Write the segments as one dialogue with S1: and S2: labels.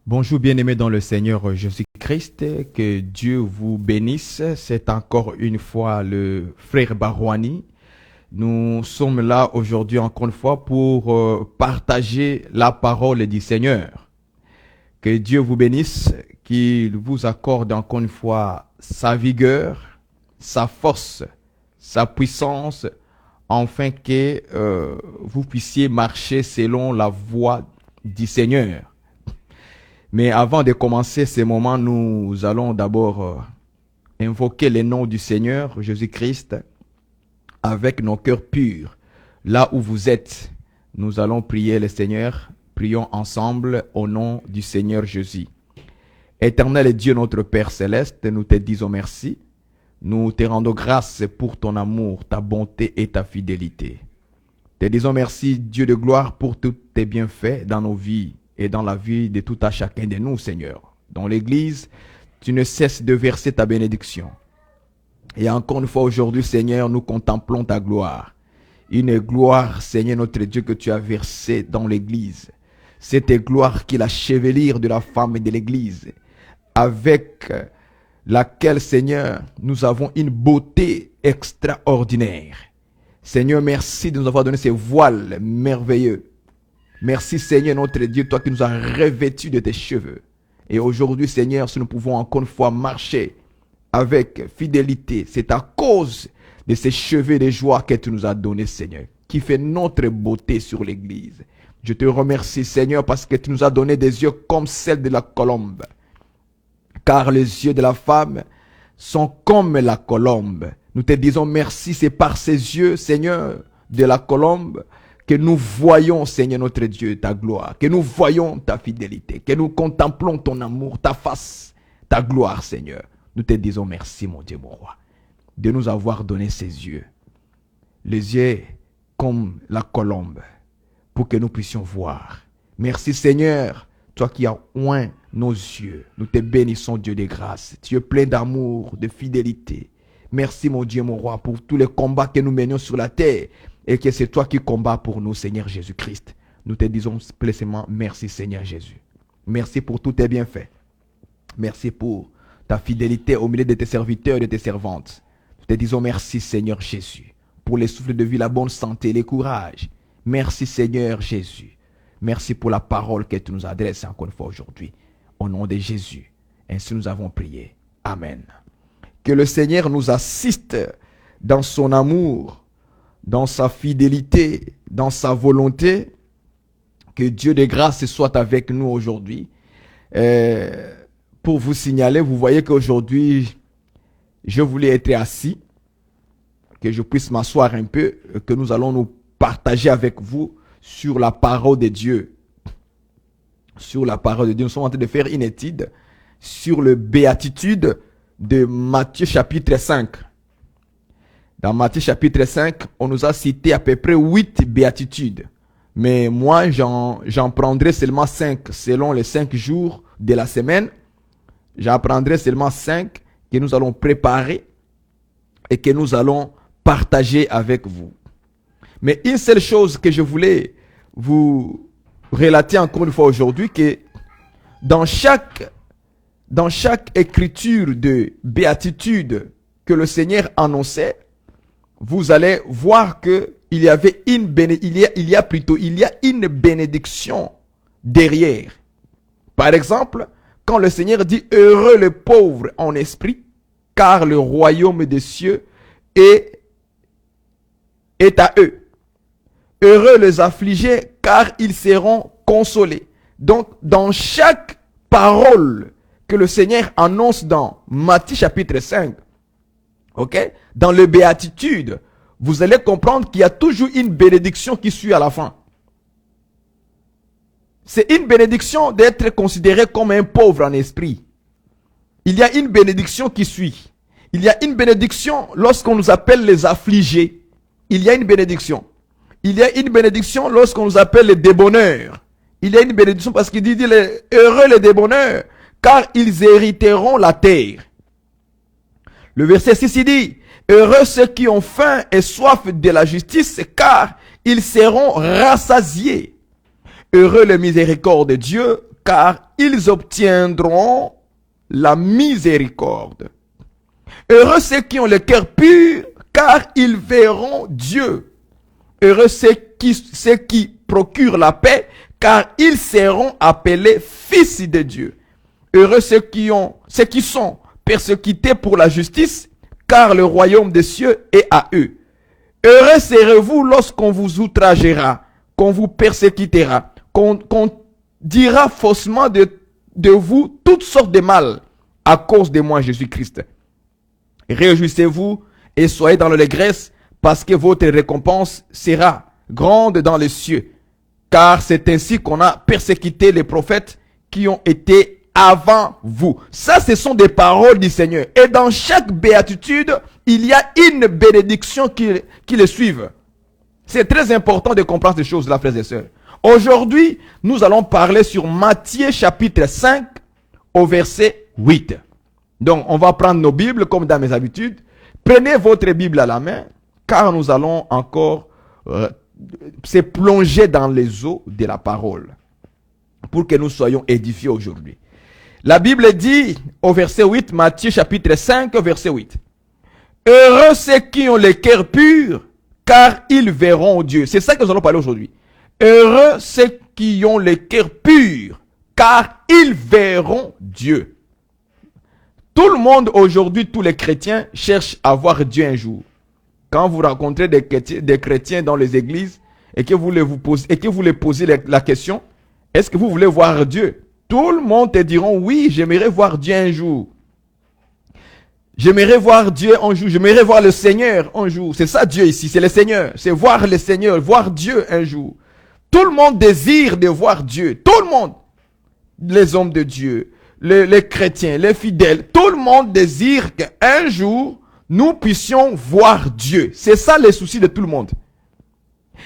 S1: Bonjour bien-aimés dans le Seigneur Jésus-Christ, que Dieu vous bénisse. C'est encore une fois le frère Barouani. Nous sommes là aujourd'hui encore une fois pour partager la parole du Seigneur. Que Dieu vous bénisse, qu'il vous accorde encore une fois sa vigueur, sa force, sa puissance, afin que vous puissiez marcher selon la voie du Seigneur. Mais avant de commencer ces moments, nous allons d'abord invoquer le nom du Seigneur Jésus-Christ avec nos cœurs purs. Là où vous êtes, nous allons prier le Seigneur. Prions ensemble au nom du Seigneur Jésus. Éternel Dieu, notre Père céleste, nous te disons merci. Nous te rendons grâce pour ton amour, ta bonté et ta fidélité. Te disons merci, Dieu de gloire, pour tous tes bienfaits dans nos vies et dans la vie de tout à chacun de nous, Seigneur. Dans l'Église, tu ne cesses de verser ta bénédiction. Et encore une fois aujourd'hui, Seigneur, nous contemplons ta gloire. Une gloire, Seigneur notre Dieu, que tu as versée dans l'Église. Cette gloire qui est la chevelure de la femme de l'Église, avec laquelle, Seigneur, nous avons une beauté extraordinaire. Seigneur, merci de nous avoir donné ces voiles merveilleux. Merci Seigneur notre Dieu, toi qui nous as revêtus de tes cheveux. Et aujourd'hui Seigneur, si nous pouvons encore une fois marcher avec fidélité, c'est à cause de ces cheveux de joie que tu nous as donnés Seigneur, qui fait notre beauté sur l'église. Je te remercie Seigneur parce que tu nous as donné des yeux comme celles de la colombe. Car les yeux de la femme sont comme la colombe. Nous te disons merci, c'est par ces yeux Seigneur de la colombe que nous voyons, Seigneur notre Dieu, ta gloire, que nous voyons ta fidélité, que nous contemplons ton amour, ta face, ta gloire, Seigneur. Nous te disons merci, mon Dieu, mon roi, de nous avoir donné ces yeux, les yeux comme la colombe, pour que nous puissions voir. Merci, Seigneur, toi qui as oint nos yeux. Nous te bénissons, Dieu de grâce. Tu es plein d'amour, de fidélité. Merci, mon Dieu, mon roi, pour tous les combats que nous menions sur la terre, et que c'est toi qui combats pour nous, Seigneur Jésus-Christ. Nous te disons spécialement merci, Seigneur Jésus. Merci pour tous tes bienfaits. Merci pour ta fidélité au milieu de tes serviteurs et de tes servantes. Nous te disons merci, Seigneur Jésus, pour les souffles de vie, la bonne santé, le courage. Merci, Seigneur Jésus. Merci pour la parole que tu nous adresses encore une fois aujourd'hui. Au nom de Jésus. Ainsi nous avons prié. Amen. Que le Seigneur nous assiste dans son amour, dans sa fidélité, dans sa volonté. Que Dieu de grâce soit avec nous aujourd'hui. Pour vous signaler, vous voyez qu'aujourd'hui, je voulais être assis, que je puisse m'asseoir un peu, que nous allons nous partager avec vous sur la parole de Dieu. Sur la parole de Dieu. Nous sommes en train de faire une étude sur le béatitude de Matthieu chapitre 5. Dans Matthieu chapitre 5, on nous a cité à peu près 8 béatitudes. Mais moi, j'en prendrai seulement 5 selon les 5 jours de la semaine. J'en prendrai seulement 5 que nous allons préparer et que nous allons partager avec vous. Mais une seule chose que je voulais vous relater encore une fois aujourd'hui, que dans chaque écriture de béatitude que le Seigneur annonçait, vous allez voir que il y a une bénédiction derrière. Par exemple, quand le Seigneur dit heureux les pauvres en esprit, car le royaume des cieux est à eux. Heureux les affligés, car ils seront consolés. Donc, dans chaque parole que le Seigneur annonce dans Matthieu chapitre 5, dans le béatitude, vous allez comprendre qu'il y a toujours une bénédiction qui suit à la fin. C'est une bénédiction d'être considéré comme un pauvre en esprit. Il y a une bénédiction qui suit. Il y a une bénédiction lorsqu'on nous appelle les affligés. Il y a une bénédiction. Il y a une bénédiction lorsqu'on nous appelle les débonneurs. Il y a une bénédiction parce qu'il dit heureux les débonneurs, car ils hériteront la terre. Le verset 6 il dit, heureux ceux qui ont faim et soif de la justice, car ils seront rassasiés. Heureux les miséricordes de Dieu, car ils obtiendront la miséricorde. Heureux ceux qui ont le cœur pur, car ils verront Dieu. Heureux ceux qui procurent la paix, car ils seront appelés fils de Dieu. Heureux ceux qui sont persécutés pour la justice, car le royaume des cieux est à eux. Heureux serez-vous lorsqu'on vous outragera, qu'on vous persécutera, qu'on dira faussement de vous toutes sortes de mal à cause de moi, Jésus-Christ. Réjouissez-vous et soyez dans l'allégresse, parce que votre récompense sera grande dans les cieux. Car c'est ainsi qu'on a persécuté les prophètes qui ont été avant vous. Ça, ce sont des paroles du Seigneur. Et dans chaque béatitude, il y a une bénédiction qui les suive. C'est très important de comprendre ces choses-là, frères et sœurs. Aujourd'hui, nous allons parler sur Matthieu chapitre 5 au verset 8. Donc, on va prendre nos Bibles comme dans mes habitudes. Prenez votre Bible à la main, car nous allons encore se plonger dans les eaux de la parole pour que nous soyons édifiés aujourd'hui. La Bible dit au verset 8, Matthieu chapitre 5, verset 8. Heureux ceux qui ont le cœur pur, car ils verront Dieu. C'est ça que nous allons parler aujourd'hui. Heureux ceux qui ont le cœur pur, car ils verront Dieu. Tout le monde aujourd'hui, tous les chrétiens cherchent à voir Dieu un jour. Quand vous rencontrez des chrétiens dans les églises et que vous les posez la question, est-ce que vous voulez voir Dieu? Tout le monde te diront, oui, j'aimerais voir Dieu un jour. J'aimerais voir Dieu un jour. J'aimerais voir le Seigneur un jour. C'est ça Dieu ici, c'est le Seigneur. C'est voir le Seigneur, voir Dieu un jour. Tout le monde désire de voir Dieu. Tout le monde. Les hommes de Dieu, les chrétiens, les fidèles. Tout le monde désire qu'un jour, nous puissions voir Dieu. C'est ça les soucis de tout le monde.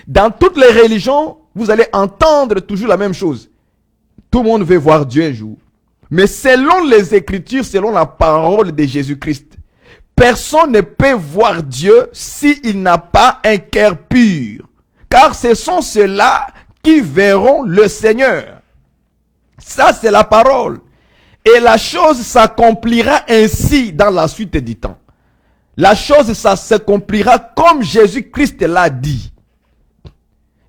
S1: Dans toutes les religions, vous allez entendre toujours la même chose. Tout le monde veut voir Dieu un jour. Mais selon les Écritures, selon la parole de Jésus-Christ, personne ne peut voir Dieu s'il n'a pas un cœur pur. Car ce sont ceux-là qui verront le Seigneur. Ça, c'est la parole. Et la chose s'accomplira ainsi dans la suite du temps. La chose, ça s'accomplira comme Jésus-Christ l'a dit.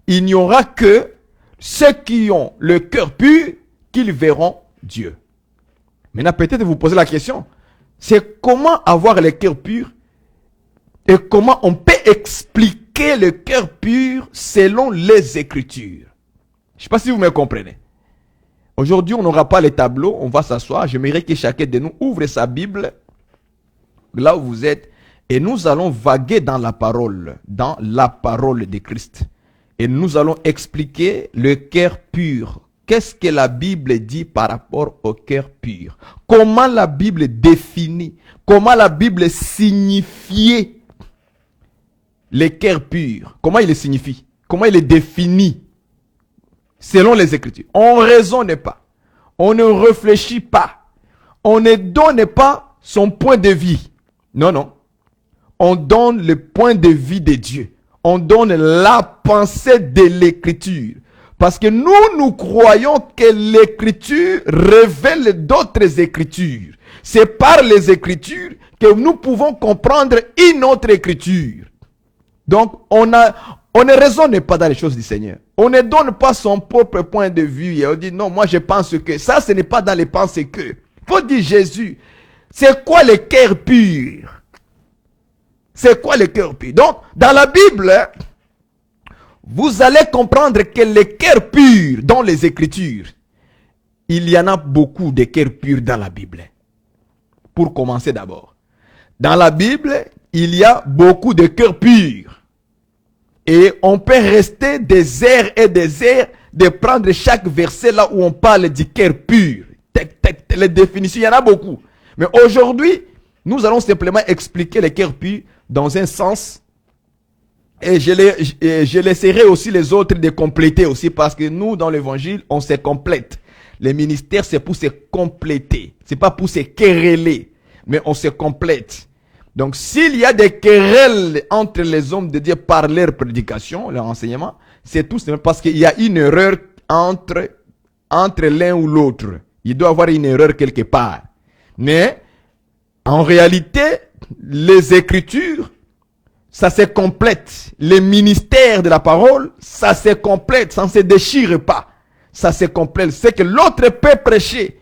S1: Il n'y aura que ceux qui ont le cœur pur qu'ils verront Dieu. Maintenant, peut-être vous posez la question, c'est comment avoir le cœur pur et comment on peut expliquer le cœur pur selon les Écritures. Je ne sais pas si vous me comprenez. Aujourd'hui, on n'aura pas les tableaux, on va s'asseoir. J'aimerais que chacun de nous ouvre sa Bible, là où vous êtes, et nous allons vaguer dans la parole de Christ. Et nous allons expliquer le cœur pur. Qu'est-ce que la Bible dit par rapport au cœur pur? Comment la Bible définit? Comment la Bible signifie le cœur pur? Comment il le signifie? Comment il le définit? Selon les Écritures. On ne raisonne pas. On ne réfléchit pas. On ne donne pas son point de vue. Non, non. On donne le point de vue de Dieu. On donne la pensée de l'Écriture. Parce que nous croyons que l'Écriture révèle d'autres Écritures. C'est par les Écritures que nous pouvons comprendre une autre Écriture. Donc, on ne raisonne pas dans les choses du Seigneur. On ne donne pas son propre point de vue. Et on dit, non, moi je pense que ça, ce n'est pas dans les pensées que. Il faut dire Jésus, c'est quoi le cœur pur? C'est quoi le cœur pur? Donc, dans la Bible, vous allez comprendre que le cœur pur dans les Écritures, il y en a beaucoup de cœurs purs dans la Bible. Pour commencer d'abord. Dans la Bible, il y a beaucoup de cœurs purs. Et on peut rester des heures et des heures de prendre chaque verset là où on parle du cœur pur. Les définitions, il y en a beaucoup. Mais aujourd'hui, nous allons simplement expliquer le cœur pur dans un sens. Et je laisserai aussi les autres de compléter aussi, parce que nous, dans l'évangile, on se complète. Le ministère, c'est pour se compléter. C'est pas pour se quereller, mais on se complète. Donc, s'il y a des querelles entre les hommes de Dieu par leur prédication, leur enseignement, c'est tout simplement parce qu'il y a une erreur entre entre l'un ou l'autre. Il doit y avoir une erreur quelque part. Mais en réalité, les Écritures, ça se complète. Les ministères de la parole, ça se complète, ça ne se déchire pas. Ça se complète. C'est que l'autre peut prêcher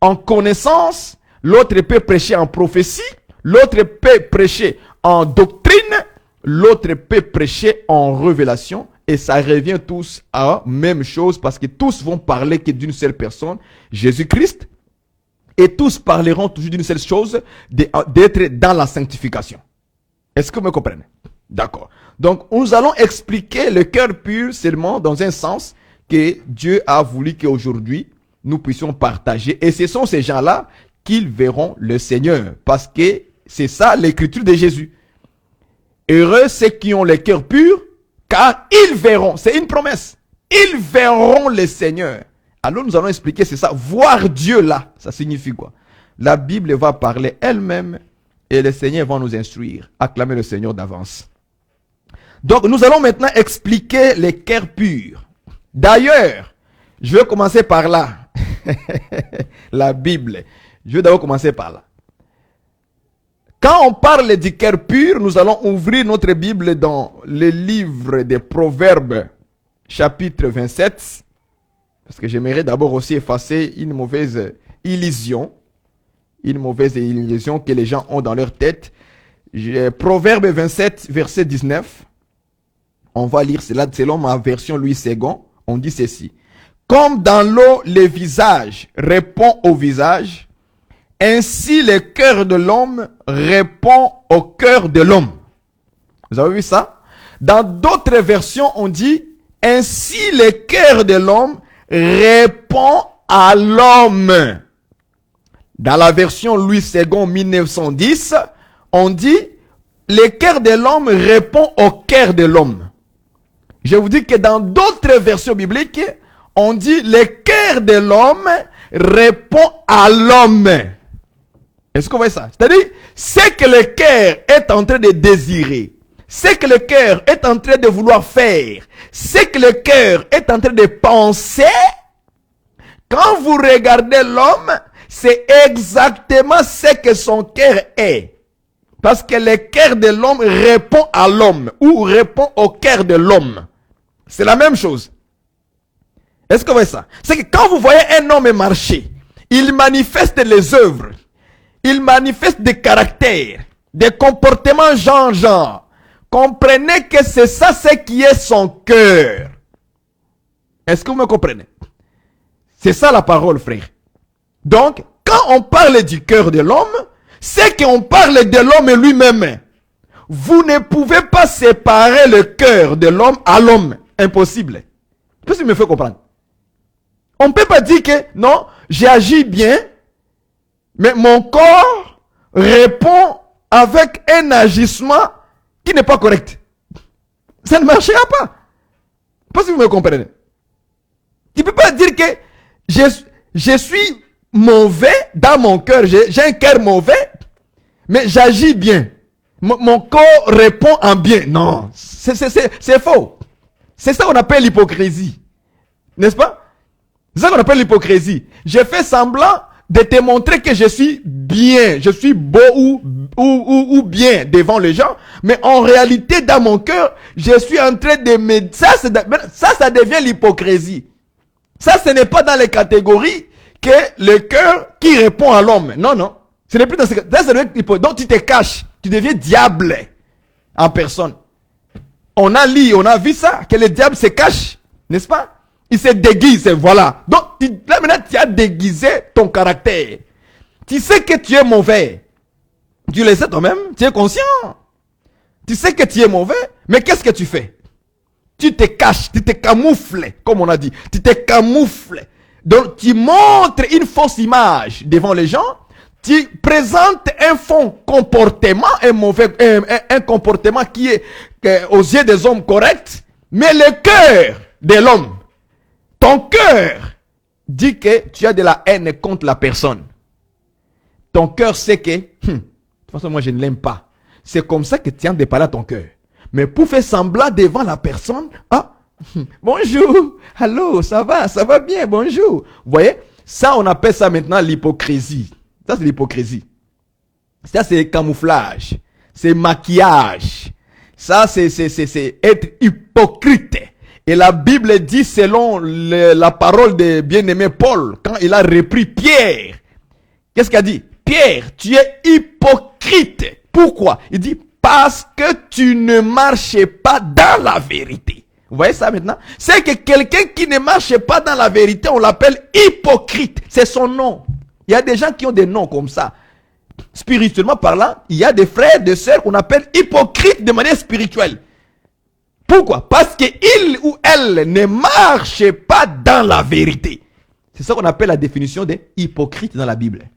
S1: en connaissance, l'autre peut prêcher en prophétie, l'autre peut prêcher en doctrine, l'autre peut prêcher en révélation. Et ça revient tous à la même chose parce que tous vont parler que d'une seule personne, Jésus-Christ. Et tous parleront toujours d'une seule chose, d'être dans la sanctification. Est-ce que vous me comprenez? D'accord. Donc, nous allons expliquer le cœur pur seulement dans un sens que Dieu a voulu qu'aujourd'hui, nous puissions partager. Et ce sont ces gens-là qui verront le Seigneur. Parce que c'est ça l'écriture de Jésus. Heureux ceux qui ont le cœur pur, car ils verront. C'est une promesse. Ils verront le Seigneur. Alors nous allons expliquer, c'est ça. Voir Dieu là, ça signifie quoi? La Bible va parler elle-même et le Seigneur va nous instruire. Acclamez le Seigneur d'avance. Donc nous allons maintenant expliquer les cœurs purs. D'ailleurs, je vais commencer par là. La Bible. Je vais d'abord commencer par là. Quand on parle du cœur pur, nous allons ouvrir notre Bible dans le livre des Proverbes, chapitre 27. Parce que j'aimerais d'abord aussi effacer une mauvaise illusion. Une mauvaise illusion que les gens ont dans leur tête. Proverbe 27, verset 19. On va lire cela selon ma version Louis II. On dit ceci. Comme dans l'eau, le visage répond au visage, ainsi le cœur de l'homme répond au cœur de l'homme. Vous avez vu ça? Dans d'autres versions, on dit, ainsi le cœur de l'homme répond à l'homme. Dans la version Louis II 1910, on dit, le cœur de l'homme répond au cœur de l'homme. Je vous dis que dans d'autres versions bibliques, on dit, le cœur de l'homme répond à l'homme. Est-ce que vous voyez ça? C'est-à-dire, ce que le cœur est en train de désirer, ce que le cœur est en train de vouloir faire, ce que le cœur est en train de penser, quand vous regardez l'homme, c'est exactement ce que son cœur est. Parce que le cœur de l'homme répond à l'homme ou répond au cœur de l'homme. C'est la même chose. Est-ce que vous voyez ça? C'est que quand vous voyez un homme marcher, il manifeste les œuvres, il manifeste des caractères, des comportements genre. Comprenez que c'est ça ce qui est son cœur. Est-ce que vous me comprenez? C'est ça la parole, frère. Donc, quand on parle du cœur de l'homme, c'est qu'on parle de l'homme lui-même. Vous ne pouvez pas séparer le cœur de l'homme à l'homme. Impossible. Qu'est-ce que me fait comprendre? On ne peut pas dire que, non, j'agis bien, mais mon corps répond avec un agissement qui n'est pas correct. Ça ne marchera pas. Pas si vous me comprenez. Tu ne peux pas dire que je suis mauvais dans mon cœur. J'ai un cœur mauvais, mais j'agis bien. Mon corps répond en bien. Non, c'est faux. C'est ça qu'on appelle l'hypocrisie. N'est-ce pas? C'est ça qu'on appelle l'hypocrisie. Je fais semblant de te montrer que je suis bien, je suis beau ou bien devant les gens, mais en réalité, dans mon cœur, je suis en train de me... Ça devient l'hypocrisie. Ça, ce n'est pas dans les catégories que le cœur qui répond à l'homme. Non, non. Ce n'est plus dans ces catégories. Donc, tu te caches. Tu deviens diable en personne. On a lu, on a vu ça, que le diable se cache, n'est-ce pas? Il se déguise, voilà. Donc, là maintenant, tu as déguisé ton caractère. Tu sais que tu es mauvais. Tu le sais toi-même, tu es conscient. Tu sais que tu es mauvais, mais qu'est-ce que tu fais? Tu te caches, tu te camoufles, comme on a dit. Tu te camoufles. Donc, tu montres une fausse image devant les gens. Tu présentes un faux comportement, un comportement qui est aux yeux des hommes correct, mais le cœur de l'homme, ton cœur dit que tu as de la haine contre la personne. Ton cœur sait que, de toute façon, moi je ne l'aime pas. C'est comme ça que tu as de parler à ton cœur. Mais pour faire semblant devant la personne, Bonjour. Allô, ça va bien, bonjour. Vous voyez, ça on appelle ça maintenant l'hypocrisie. Ça c'est l'hypocrisie. Ça c'est camouflage. C'est maquillage. Ça c'est être hypocrite. Et la Bible dit selon la parole de bien-aimé Paul, quand il a repris Pierre, qu'est-ce qu'il a dit? Pierre, tu es hypocrite. Pourquoi? Il dit, parce que tu ne marches pas dans la vérité. Vous voyez ça maintenant? C'est que quelqu'un qui ne marche pas dans la vérité, on l'appelle hypocrite. C'est son nom. Il y a des gens qui ont des noms comme ça. Spirituellement parlant, il y a des frères, des sœurs qu'on appelle hypocrites de manière spirituelle. Pourquoi? Parce qu'il ou elle ne marche pas dans la vérité. C'est ça qu'on appelle la définition des hypocrites dans la Bible.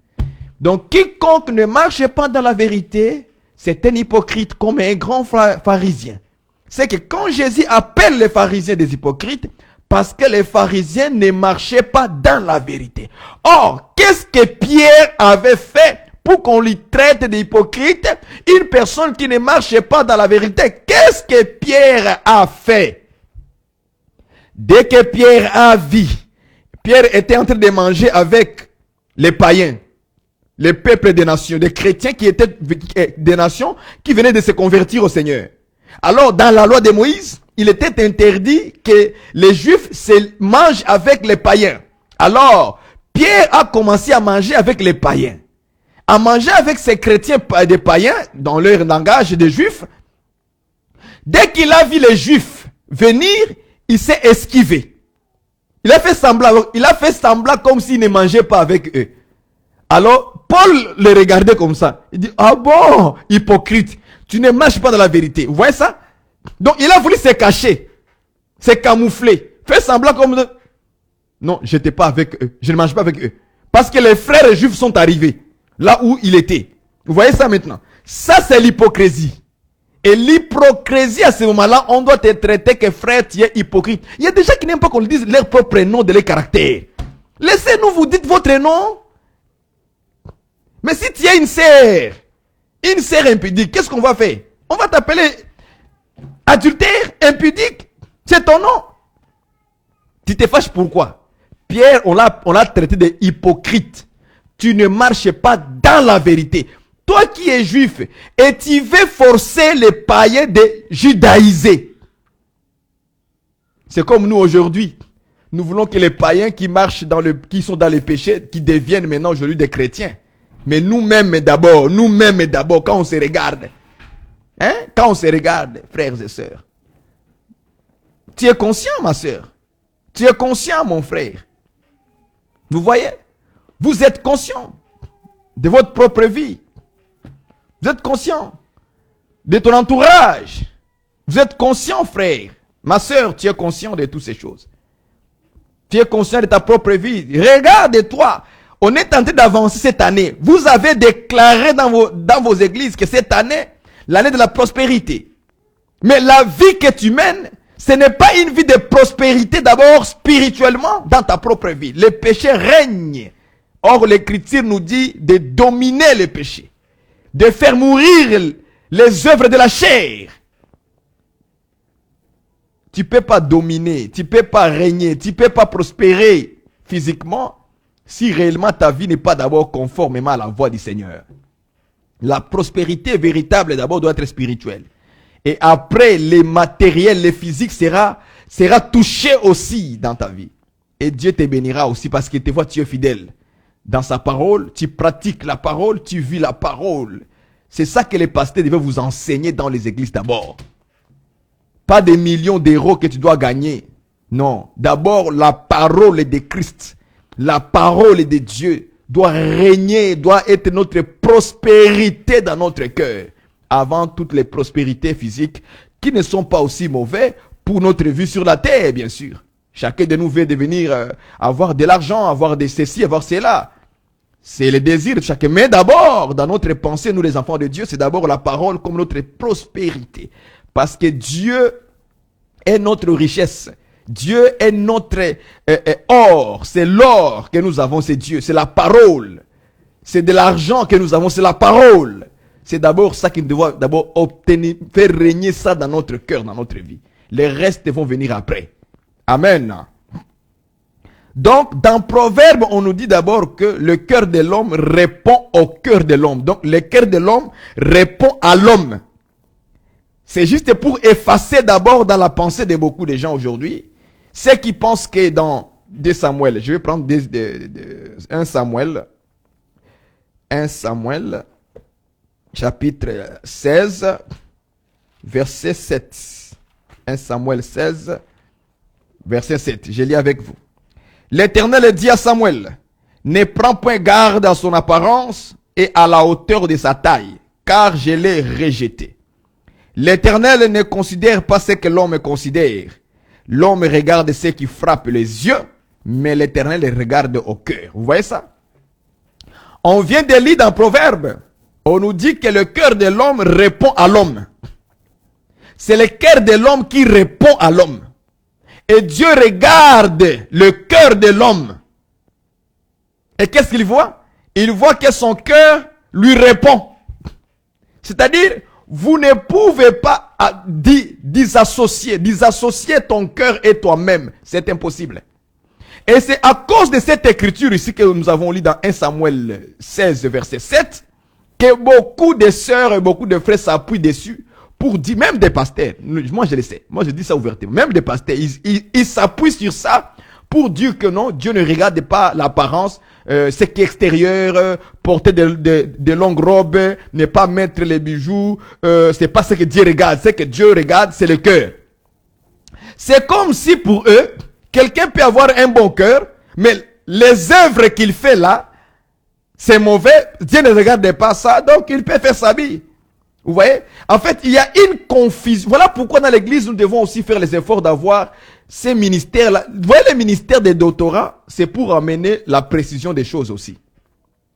S1: Donc, quiconque ne marche pas dans la vérité, c'est un hypocrite comme un grand pharisien. C'est que quand Jésus appelle les pharisiens des hypocrites, parce que les pharisiens ne marchaient pas dans la vérité. Or, qu'est-ce que Pierre avait fait pour qu'on lui traite d'hypocrite? Une personne qui ne marchait pas dans la vérité. Qu'est-ce que Pierre a fait? Dès que Pierre a vu, Pierre était en train de manger avec les païens, les peuples des nations, des chrétiens qui étaient des nations qui venaient de se convertir au Seigneur. Alors, dans la loi de Moïse, il était interdit que les Juifs se mangent avec les païens. Alors, Pierre a commencé à manger avec les païens. À manger avec ces chrétiens des païens, dans leur langage des Juifs. Dès qu'il a vu les Juifs venir, il s'est esquivé. Il a fait semblant comme s'il ne mangeait pas avec eux. Alors, Paul le regardait comme ça. Il dit, ah bon, hypocrite, tu ne marches pas dans la vérité. Vous voyez ça? Donc, il a voulu se cacher, se camoufler, faire semblant comme... Non, je n'étais pas avec eux, je ne mange pas avec eux. Parce que les frères juifs sont arrivés, là où il était. Vous voyez ça maintenant? Ça, c'est l'hypocrisie. Et l'hypocrisie, à ce moment-là, on doit te traiter que frère, tu es hypocrite. Il y a des gens qui n'aiment pas qu'on dise leur propre nom de leur caractère. Laissez-nous vous dites votre nom. Mais si tu es une sœur impudique, qu'est-ce qu'on va faire? On va t'appeler adultère, impudique. C'est ton nom. Tu te fâches pourquoi? Pierre, on l'a traité de hypocrite. Tu ne marches pas dans la vérité. Toi qui es juif, et tu veux forcer les païens de judaïser. C'est comme nous aujourd'hui. Nous voulons que les païens qui marchent qui sont dans le péché, qui deviennent maintenant aujourd'hui des chrétiens. Mais nous-mêmes d'abord, quand on se regarde. Hein? Quand on se regarde, frères et sœurs. Tu es conscient, ma sœur? Tu es conscient, mon frère? Vous voyez? Vous êtes conscient de votre propre vie. Vous êtes conscient de ton entourage. Vous êtes conscient, frère. Ma sœur, tu es conscient de toutes ces choses. Tu es conscient de ta propre vie. Regarde-toi. On est en train d'avancer cette année. Vous avez déclaré dans vos églises que cette année, l'année de la prospérité. Mais la vie que tu mènes, ce n'est pas une vie de prospérité d'abord spirituellement dans ta propre vie. Le péché règne. Or, l'Écriture nous dit de dominer le péché. De faire mourir les œuvres de la chair. Tu ne peux pas dominer, tu ne peux pas régner, tu ne peux pas prospérer physiquement si réellement ta vie n'est pas d'abord conformément à la voie du Seigneur. La prospérité véritable d'abord doit être spirituelle. Et après, les matériels, les physiques sera touché aussi dans ta vie. Et Dieu te bénira aussi parce qu'il te voit, tu es fidèle. Dans sa parole, tu pratiques la parole, tu vis la parole. C'est ça que les pasteurs devaient vous enseigner dans les églises d'abord. Pas des millions d'euros que tu dois gagner. Non. D'abord, la parole de Christ. La parole de Dieu doit régner, doit être notre prospérité dans notre cœur. Avant toutes les prospérités physiques qui ne sont pas aussi mauvais pour notre vie sur la terre, bien sûr. Chacun de nous veut devenir, avoir de l'argent, avoir de ceci, avoir cela. C'est le désir de chacun. Mais d'abord, dans notre pensée, nous les enfants de Dieu, c'est d'abord la parole comme notre prospérité. Parce que Dieu est notre richesse. Dieu est notre or. C'est l'or que nous avons, c'est Dieu. C'est la parole. C'est de l'argent que nous avons, c'est la parole. C'est d'abord ça qui doit d'abord obtenir, faire régner ça dans notre cœur, dans notre vie. Les restes vont venir après. Amen. Donc, dans Proverbe, on nous dit d'abord que le cœur de l'homme répond au cœur de l'homme. Donc, le cœur de l'homme répond à l'homme. C'est juste pour effacer d'abord dans la pensée de beaucoup de gens aujourd'hui, ceux qui pensent que dans 2 Samuel, je vais prendre 1 Samuel, chapitre 16, verset 7. 1 Samuel 16, verset 7. Je lis avec vous. L'Éternel dit à Samuel, ne prends point garde à son apparence et à la hauteur de sa taille, car je l'ai rejeté. L'Éternel ne considère pas ce que l'homme considère. L'homme regarde ce qui frappe les yeux, mais l'Éternel regarde au cœur. Vous voyez ça? On vient de lire dans Proverbe. On nous dit que le cœur de l'homme répond à l'homme. C'est le cœur de l'homme qui répond à l'homme. Et Dieu regarde le cœur de l'homme. Et qu'est-ce qu'il voit? Il voit que son cœur lui répond. C'est-à-dire, vous ne pouvez pas dissocier ton cœur et toi-même. C'est impossible. Et c'est à cause de cette écriture ici que nous avons lu dans 1 Samuel 16, verset 7, que beaucoup de sœurs et beaucoup de frères s'appuient dessus pour dire, même des pasteurs, moi je le sais, moi je dis ça ouvertement, même des pasteurs, ils s'appuient sur ça pour dire que non, Dieu ne regarde pas l'apparence, ce qui est extérieur, porter de longues robes, ne pas mettre les bijoux, c'est pas ce que Dieu regarde. Ce que Dieu regarde, c'est le cœur. C'est comme si pour eux, quelqu'un peut avoir un bon cœur, mais les œuvres qu'il fait là, c'est mauvais, Dieu ne regarde pas ça, donc il peut faire sa vie. Vous voyez? En fait, il y a une confusion. Voilà pourquoi dans l'église, nous devons aussi faire les efforts d'avoir ces ministères-là. Vous voyez, les ministères des doctorats, c'est pour amener la précision des choses aussi.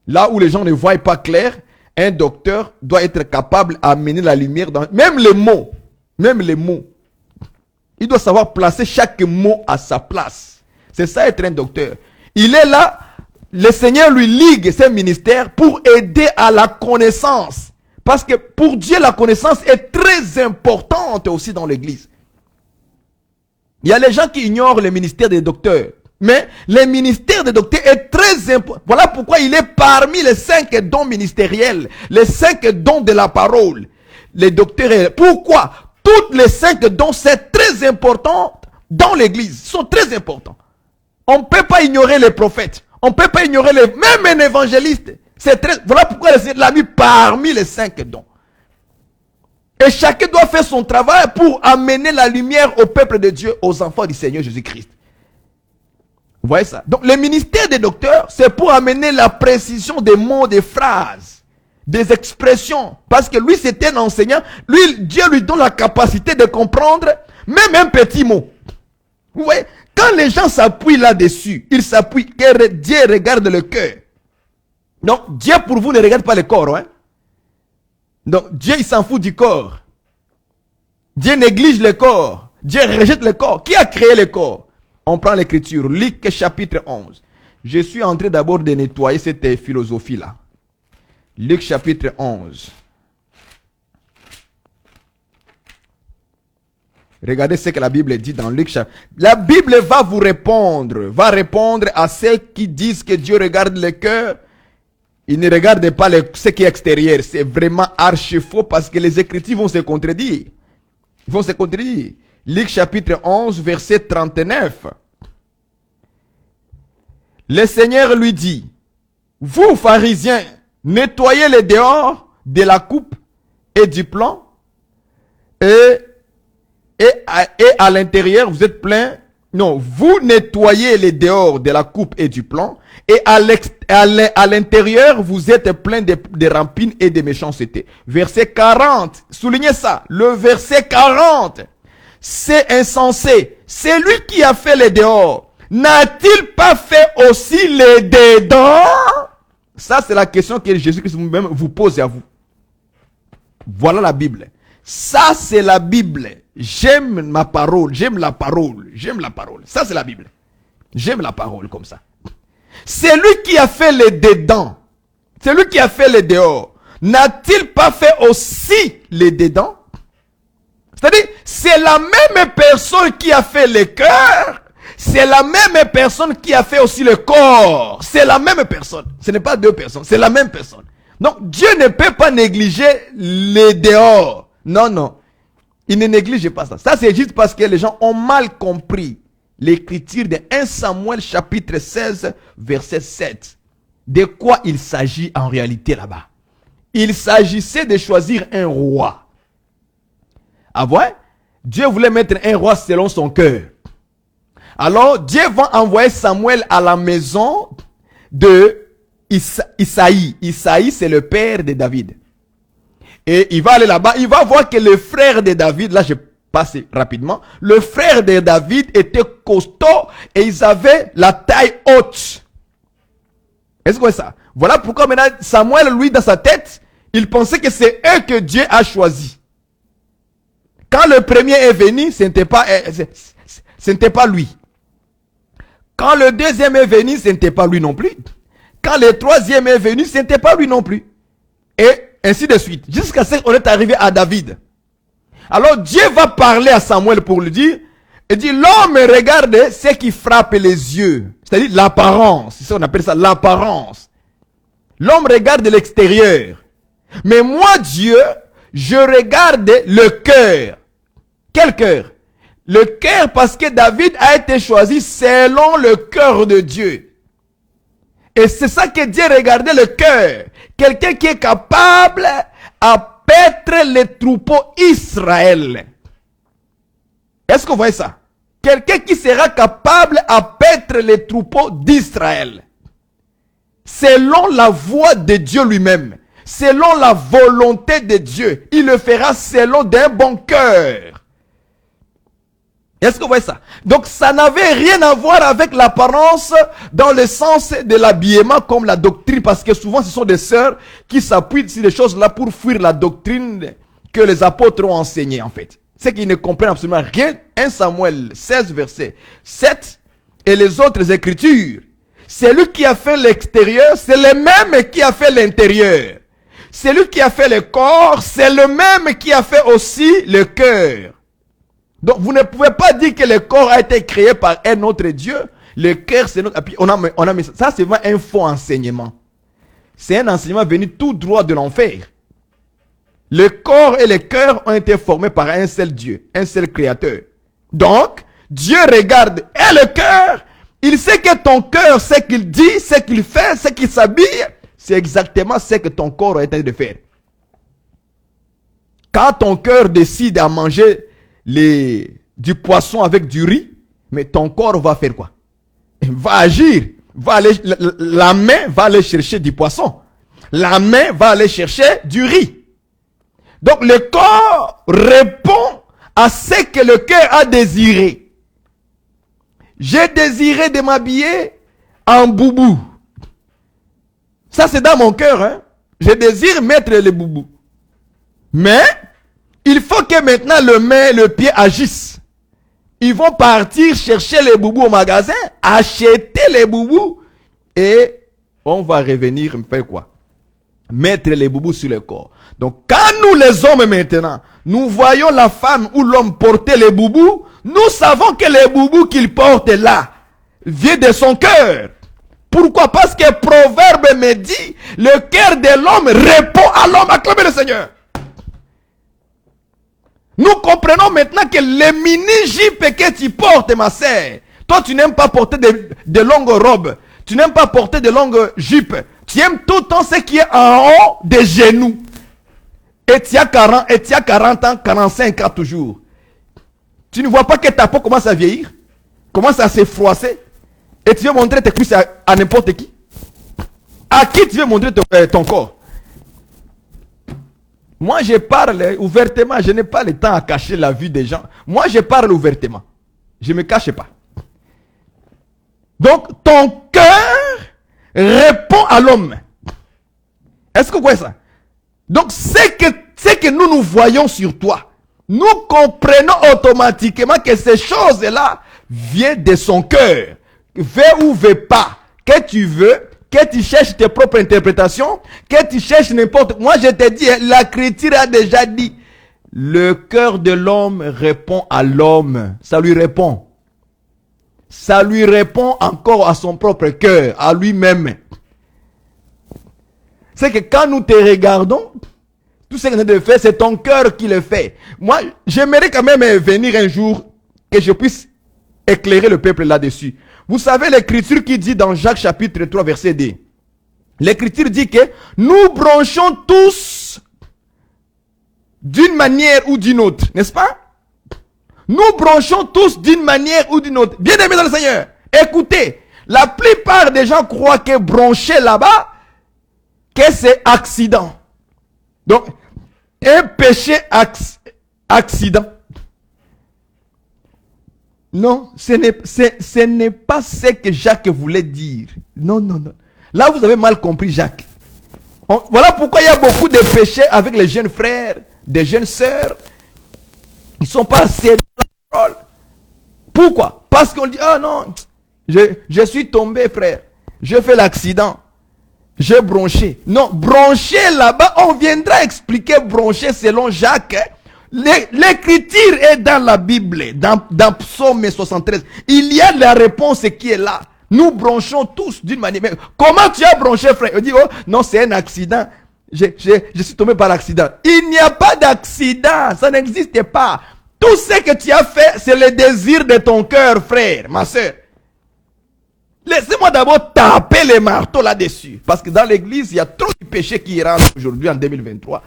S1: Là où les gens ne voient pas clair, un docteur doit être capable d'amener la lumière dans... Même les mots. Il doit savoir placer chaque mot à sa place. C'est ça être un docteur. Il est là, le Seigneur lui ligue ses ministères pour aider à la connaissance. Parce que pour Dieu, la connaissance est très importante aussi dans l'église. Il y a les gens qui ignorent le ministère des docteurs. Mais le ministère des docteurs est très important. Voilà pourquoi il est parmi les 5 dons ministériels. Les 5 dons de la parole. Les docteurs. Pourquoi? Toutes les 5 dons, c'est très important dans l'église. Ils sont très importants. On ne peut pas ignorer les prophètes. On ne peut pas ignorer même un évangéliste. Voilà pourquoi le Seigneur l'a mis parmi les 5 dons. Et chacun doit faire son travail pour amener la lumière au peuple de Dieu, aux enfants du Seigneur Jésus-Christ. Vous voyez ça? Donc le ministère des docteurs, c'est pour amener la précision des mots, des phrases, des expressions. Parce que lui, c'est un enseignant. Lui, Dieu lui donne la capacité de comprendre même un petit mot. Vous voyez? Quand les gens s'appuient là-dessus, ils s'appuient, Dieu regarde le cœur. Donc, Dieu pour vous ne regarde pas le corps. Hein? Donc, Dieu, il s'en fout du corps. Dieu néglige le corps. Dieu rejette le corps. Qui a créé le corps? On prend l'écriture. Luc chapitre 11. Je suis en train d'abord de nettoyer cette philosophie-là. Luc chapitre 11. Regardez ce que la Bible dit dans Luc chapitre. La Bible va vous répondre. Va répondre à ceux qui disent que Dieu regarde le cœur. Il ne regarde pas ce qui est extérieur. C'est vraiment archi faux parce que les Écritures vont se contredire. Ils vont se contredire. Luc chapitre 11, verset 39. Le Seigneur lui dit, vous pharisiens, nettoyez les dehors de la coupe et du plan, et à l'intérieur, vous êtes pleins. Non, vous nettoyez les dehors de la coupe et du plan, et à l'intérieur, vous êtes plein de rampines et de méchanceté. Verset 40, soulignez ça, le verset 40, c'est insensé. C'est lui qui a fait les dehors. N'a-t-il pas fait aussi les dedans? Ça, c'est la question que Jésus-Christ vous-même vous pose à vous. Voilà la Bible. Ça, c'est la Bible. J'aime ma parole, j'aime la parole, j'aime la parole. Ça, c'est la Bible. J'aime la parole comme ça. C'est lui qui a fait les dedans. C'est lui qui a fait les dehors. N'a-t-il pas fait aussi les dedans? C'est-à-dire, c'est la même personne qui a fait le cœur, c'est la même personne qui a fait aussi le corps. C'est la même personne. Ce n'est pas deux personnes, c'est la même personne. Donc Dieu ne peut pas négliger les dehors. Non, non. Il ne néglige pas ça. Ça, c'est juste parce que les gens ont mal compris l'écriture de 1 Samuel chapitre 16, verset 7. De quoi il s'agit en réalité là-bas? Il s'agissait de choisir un roi. Ah ouais? Dieu voulait mettre un roi selon son cœur. Alors, Dieu va envoyer Samuel à la maison de Isaïe. Isaïe, c'est le père de David. Et il va aller là-bas, il va voir que le frère de David, là je passe rapidement, le frère de David était costaud et ils avaient la taille haute. Est-ce que vous voyez ça? Voilà pourquoi maintenant Samuel, lui, dans sa tête, il pensait que c'est eux que Dieu a choisi. Quand le premier est venu, ce n'était pas lui. Quand le deuxième est venu, ce n'était pas lui non plus. Quand le troisième est venu, ce n'était pas lui non plus. Et ainsi de suite. Jusqu'à ce qu'on est arrivé à David. Alors Dieu va parler à Samuel pour lui dire, il dit, l'homme regarde ce qui frappe les yeux. C'est-à-dire l'apparence. C'est ça qu'on appelle ça, l'apparence. L'homme regarde l'extérieur. Mais moi, Dieu, je regarde le cœur. Quel cœur? Le cœur, parce que David a été choisi selon le cœur de Dieu. Et c'est ça que Dieu regardait, le cœur. Quelqu'un qui est capable à paître les troupeaux Israël. Est-ce que vous voyez ça? Quelqu'un qui sera capable à paître les troupeaux d'Israël. Selon la voix de Dieu lui-même. Selon la volonté de Dieu. Il le fera selon d'un bon cœur. Est-ce que vous voyez ça? Donc ça n'avait rien à voir avec l'apparence dans le sens de l'habillement comme la doctrine, parce que souvent ce sont des sœurs qui s'appuient sur des choses là pour fuir la doctrine que les apôtres ont enseignée en fait. C'est qu'ils ne comprennent absolument rien. 1 Samuel 16 verset 7 et les autres écritures. Celui qui a fait l'extérieur, c'est le même qui a fait l'intérieur. Celui qui a fait le corps, c'est le même qui a fait aussi le cœur. Donc, vous ne pouvez pas dire que le corps a été créé par un autre Dieu. Le cœur, c'est notre... Et puis, on a mis ça, c'est vraiment un faux enseignement. C'est un enseignement venu tout droit de l'enfer. Le corps et le cœur ont été formés par un seul Dieu, un seul créateur. Donc, Dieu regarde et le cœur. Il sait que ton cœur, ce qu'il dit, ce qu'il fait, ce qu'il s'habille, c'est exactement ce que ton corps a été de faire. Quand ton cœur décide à manger du poisson avec du riz, mais ton corps va faire quoi? Il va agir. La main va aller chercher du poisson. La main va aller chercher du riz. Donc le corps répond à ce que le cœur a désiré. J'ai désiré de m'habiller en boubou. Ça c'est dans mon cœur. Hein? Je désire mettre les boubous. Mais il faut que maintenant le main et le pied agissent. Ils vont partir chercher les boubous au magasin, acheter les boubous et on va revenir faire quoi? Mettre les boubous sur le corps. Donc quand nous les hommes maintenant, nous voyons la femme ou l'homme porter les boubous, nous savons que les boubous qu'il porte là viennent de son cœur. Pourquoi? Parce que Proverbe me dit, le cœur de l'homme répond à l'homme. Acclamez le Seigneur. Nous comprenons maintenant que les mini-jupes que tu portes, ma sœur, toi tu n'aimes pas porter de longues robes, tu n'aimes pas porter de longues jupes, tu aimes tout le temps ce qui est en haut des genoux. Et tu as 40 ans, 45 ans toujours. Tu ne vois pas que ta peau commence à vieillir, commence à se froisser, et tu veux montrer tes cuisses à n'importe qui. À qui tu veux montrer ton corps? Moi, je parle ouvertement. Je n'ai pas le temps à cacher la vue des gens. Moi, je parle ouvertement. Je ne me cache pas. Donc, ton cœur répond à l'homme. Est-ce que vous voyez ça? Donc, c'est que nous voyons sur toi. Nous comprenons automatiquement que ces choses-là viennent de son cœur. Veux ou veux pas. Que tu veux, que tu cherches tes propres interprétations, que tu cherches n'importe... Moi, je te dis, la Écriture a déjà dit, Le cœur de l'homme répond à l'homme. Ça lui répond. Ça lui répond encore à son propre cœur, à lui-même. C'est que quand nous te regardons, tout ce que tu as fait, c'est ton cœur qui le fait. Moi, j'aimerais quand même venir un jour que je puisse éclairer le peuple là-dessus. Vous savez l'écriture qui dit dans Jacques chapitre 3 verset 2. L'écriture dit que nous bronchons tous d'une manière ou d'une autre, n'est-ce pas? Nous bronchons tous d'une manière ou d'une autre. Bien aimés dans le Seigneur, écoutez, la plupart des gens croient que broncher là-bas, que c'est accident. Donc, un péché accident. Non, ce n'est pas ce que Jacques voulait dire. Non, non, non. Là, vous avez mal compris Jacques. Voilà pourquoi il y a beaucoup de péchés avec les jeunes frères, des jeunes sœurs. Ils ne sont pas assez dans la parole. Pourquoi? Parce qu'on dit, ah non, je suis tombé, frère. Je fais l'accident. J'ai bronché. Non, broncher là-bas, on viendra expliquer broncher selon Jacques. L'écriture est dans la Bible, dans Psaume 73. Il y a la réponse qui est là. Nous bronchons tous d'une manière. Mais comment tu as bronché, frère? On dit, oh, non, c'est un accident. Je suis tombé par accident. Il n'y a pas d'accident. Ça n'existe pas. Tout ce que tu as fait, c'est le désir de ton cœur, frère, ma soeur. Laissez-moi d'abord taper les marteaux là-dessus. Parce que dans l'église, il y a trop de péchés qui rentrent aujourd'hui en 2023.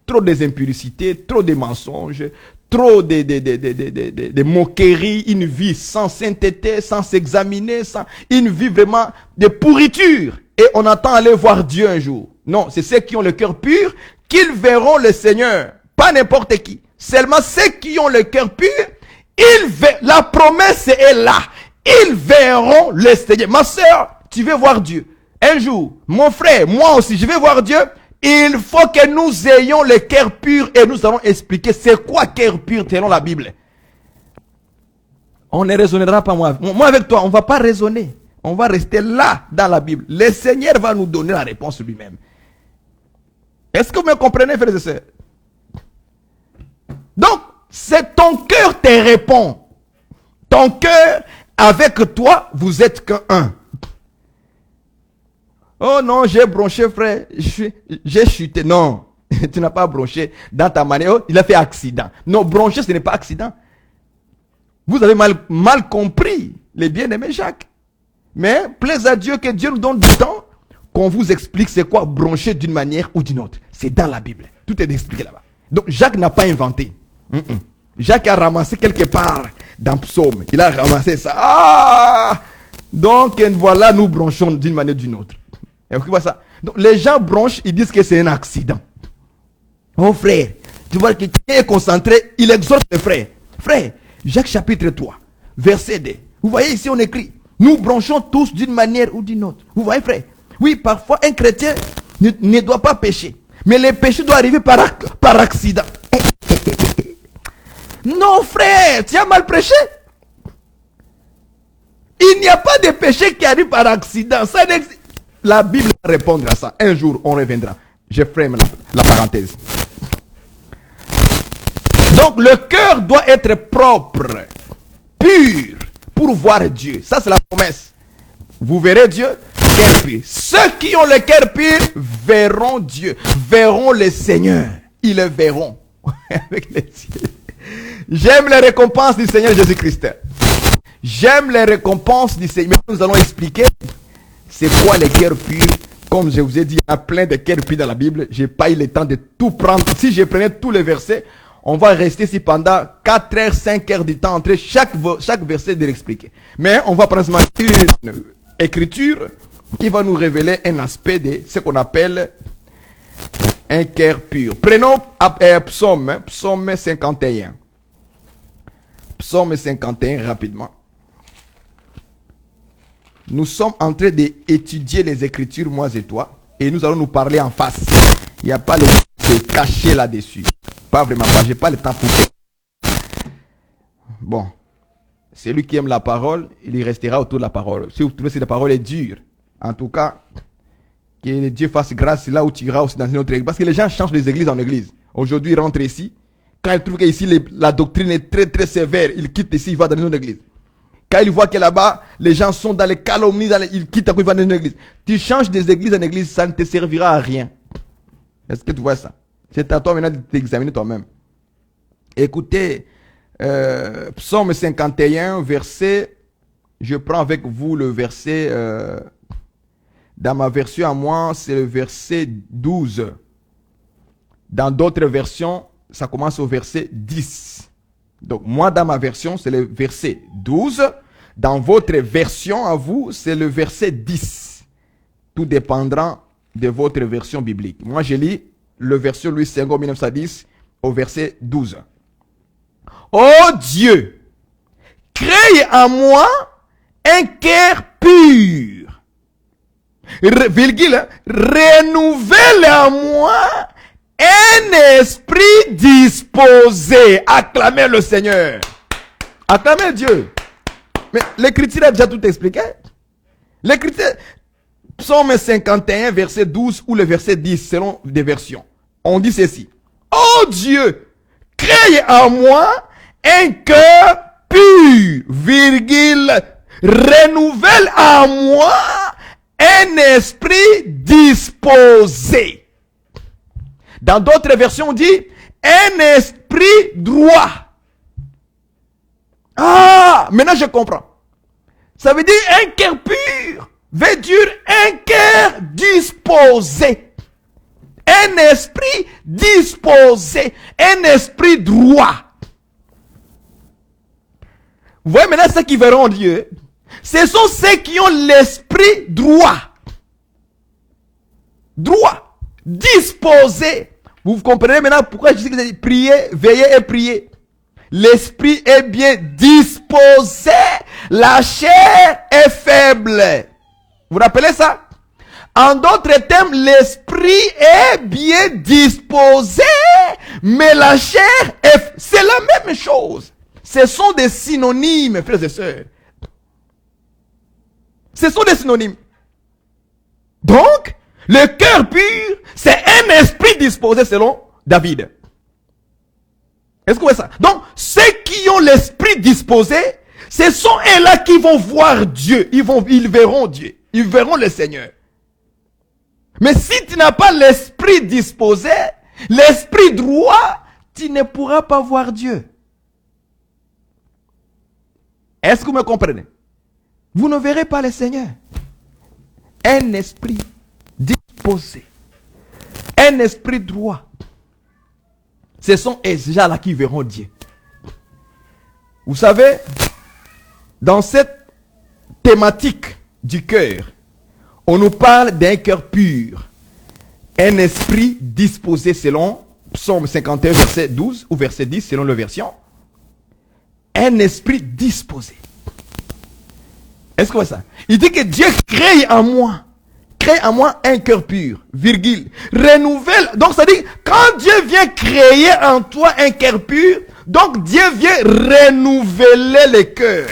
S1: Trop des impuricités, trop de mensonges, trop de moqueries, une vie sans sainteté, sans s'examiner, une vie vraiment de pourriture. Et on attend aller voir Dieu un jour. Non, c'est ceux qui ont le cœur pur qu'ils verront le Seigneur. Pas n'importe qui. Seulement ceux qui ont le cœur pur, la promesse est là. Ils verront le Seigneur. Ma soeur, tu veux voir Dieu. Un jour, mon frère, moi aussi, je vais voir Dieu. Il faut que nous ayons le cœur pur et nous allons expliquer c'est quoi cœur pur selon la Bible. On ne raisonnera pas moi. Moi avec toi, on ne va pas raisonner. On va rester là dans la Bible. Le Seigneur va nous donner la réponse lui-même. Est-ce que vous me comprenez, frères et sœurs? Donc, c'est ton cœur te répond. Ton cœur, avec toi, vous êtes qu'un. Oh non, j'ai bronché, frère. J'ai chuté. Non, tu n'as pas bronché dans ta manière. Oh, il a fait accident. Non, broncher, ce n'est pas accident. Vous avez mal compris les bien-aimés Jacques. Mais plaise à Dieu que Dieu nous donne du temps qu'on vous explique c'est quoi broncher d'une manière ou d'une autre. C'est dans la Bible. Tout est expliqué là-bas. Donc Jacques n'a pas inventé. Jacques a ramassé quelque part dans Psaume. Il a ramassé ça. Ah! Donc voilà, nous bronchons d'une manière ou d'une autre. Et vous voyez ça? Donc les gens bronchent, ils disent que c'est un accident. Oh frère, tu vois que quelqu'un est concentré, il exhorte les frères. Frère, Jacques chapitre 3, verset 2. Vous voyez ici on écrit, nous bronchons tous d'une manière ou d'une autre. Vous voyez frère? Oui, parfois un chrétien ne doit pas pécher. Mais le péché doit arriver par accident. Non frère, tu as mal prêché. Il n'y a pas de péché qui arrive par accident. Ça n'existe. La Bible va répondre à ça. Un jour, on reviendra. Je ferme la parenthèse. Donc, le cœur doit être propre, pur, pour voir Dieu. Ça, c'est la promesse. Vous verrez Dieu, cœur pur. Ceux qui ont le cœur pur verront Dieu, verront le Seigneur. Ils le verront avec les yeux. J'aime les récompenses du Seigneur Jésus-Christ. J'aime les récompenses du Seigneur. Nous allons expliquer c'est quoi les cœurs purs. Comme je vous ai dit, il y a plein de cœurs purs dans la Bible. Je n'ai pas eu le temps de tout prendre. Si je prenais tous les versets, on va rester ici pendant 4 heures, 5 heures du temps entre chaque verset de l'expliquer. Mais on va prendre une écriture qui va nous révéler un aspect de ce qu'on appelle un cœur pur. Prenons Psaume 51. Psaume 51 rapidement. Nous sommes en train d'étudier les Écritures, moi et toi, et nous allons nous parler en face. Il n'y a pas le temps de se cacher là-dessus. Pas vraiment pas, je n'ai pas le temps pour ça. Bon, celui qui aime la parole, il y restera autour de la parole. Si vous trouvez que la parole est dure, en tout cas, que Dieu fasse grâce là où tu iras aussi dans une autre église. Parce que les gens changent des églises en église. Aujourd'hui, ils rentrent ici. Quand il trouve qu'ici, la doctrine est très très sévère, il quitte ici, il va dans une autre église. Quand il voit que là-bas, les gens sont dans les calomnies, il quitte, il va dans une église. Tu changes des églises en église, ça ne te servira à rien. Est-ce que tu vois ça? C'est à toi maintenant de t'examiner toi-même. Écoutez, Psaume 51, verset, je prends avec vous le verset, dans ma version à moi, c'est le verset 12. Dans d'autres versions, ça commence au verset 10. Donc, moi, dans ma version, c'est le verset 12. Dans votre version, à vous, c'est le verset 10. Tout dépendra de votre version biblique. Moi, je lis le verset Louis Senghor 1910 au verset 12. Ô Dieu, crée en moi un cœur pur. Virgule, renouvelle en moi un esprit disposé. Acclamez le Seigneur. Acclamez Dieu. Mais l'écriture a déjà tout expliqué. L'écriture, Psaume 51, verset 12 ou le verset 10, selon des versions. On dit ceci. Oh Dieu, crée en moi un cœur pur, virgule, renouvelle en moi un esprit disposé. Dans d'autres versions, on dit un esprit droit. Ah, maintenant je comprends. Ça veut dire un cœur pur veut dire un cœur disposé. Un esprit disposé. Un esprit droit. Vous voyez maintenant ceux qui verront Dieu. Ce sont ceux qui ont l'esprit droit. Droit. Disposé. Vous comprenez maintenant pourquoi je dis que prier, veiller et prier. L'esprit est bien disposé. La chair est faible. Vous vous rappelez ça? En d'autres termes, l'esprit est bien disposé, mais la chair est... C'est la même chose. Ce sont des synonymes, frères et sœurs. Ce sont des synonymes. Donc, le cœur pur, c'est un esprit disposé selon David. Est-ce que vous voyez ça? Donc, ceux qui ont l'esprit disposé, ce sont eux-là qui vont voir Dieu. Ils verront Dieu. Ils verront le Seigneur. Mais si tu n'as pas l'esprit disposé, l'esprit droit, tu ne pourras pas voir Dieu. Est-ce que vous me comprenez? Vous ne verrez pas le Seigneur. Un esprit disposé. Un esprit droit. Ce sont ces gens-là qui verront Dieu. Vous savez, dans cette thématique du cœur, on nous parle d'un cœur pur. Un esprit disposé selon Psaume 51, verset 12 ou verset 10 selon la version. Un esprit disposé. Est-ce que c'est ça? Il dit que Dieu crée en moi un cœur pur, virgule, renouvelle. Donc ça dit, quand Dieu vient créer en toi un cœur pur, donc Dieu vient renouveler le cœur.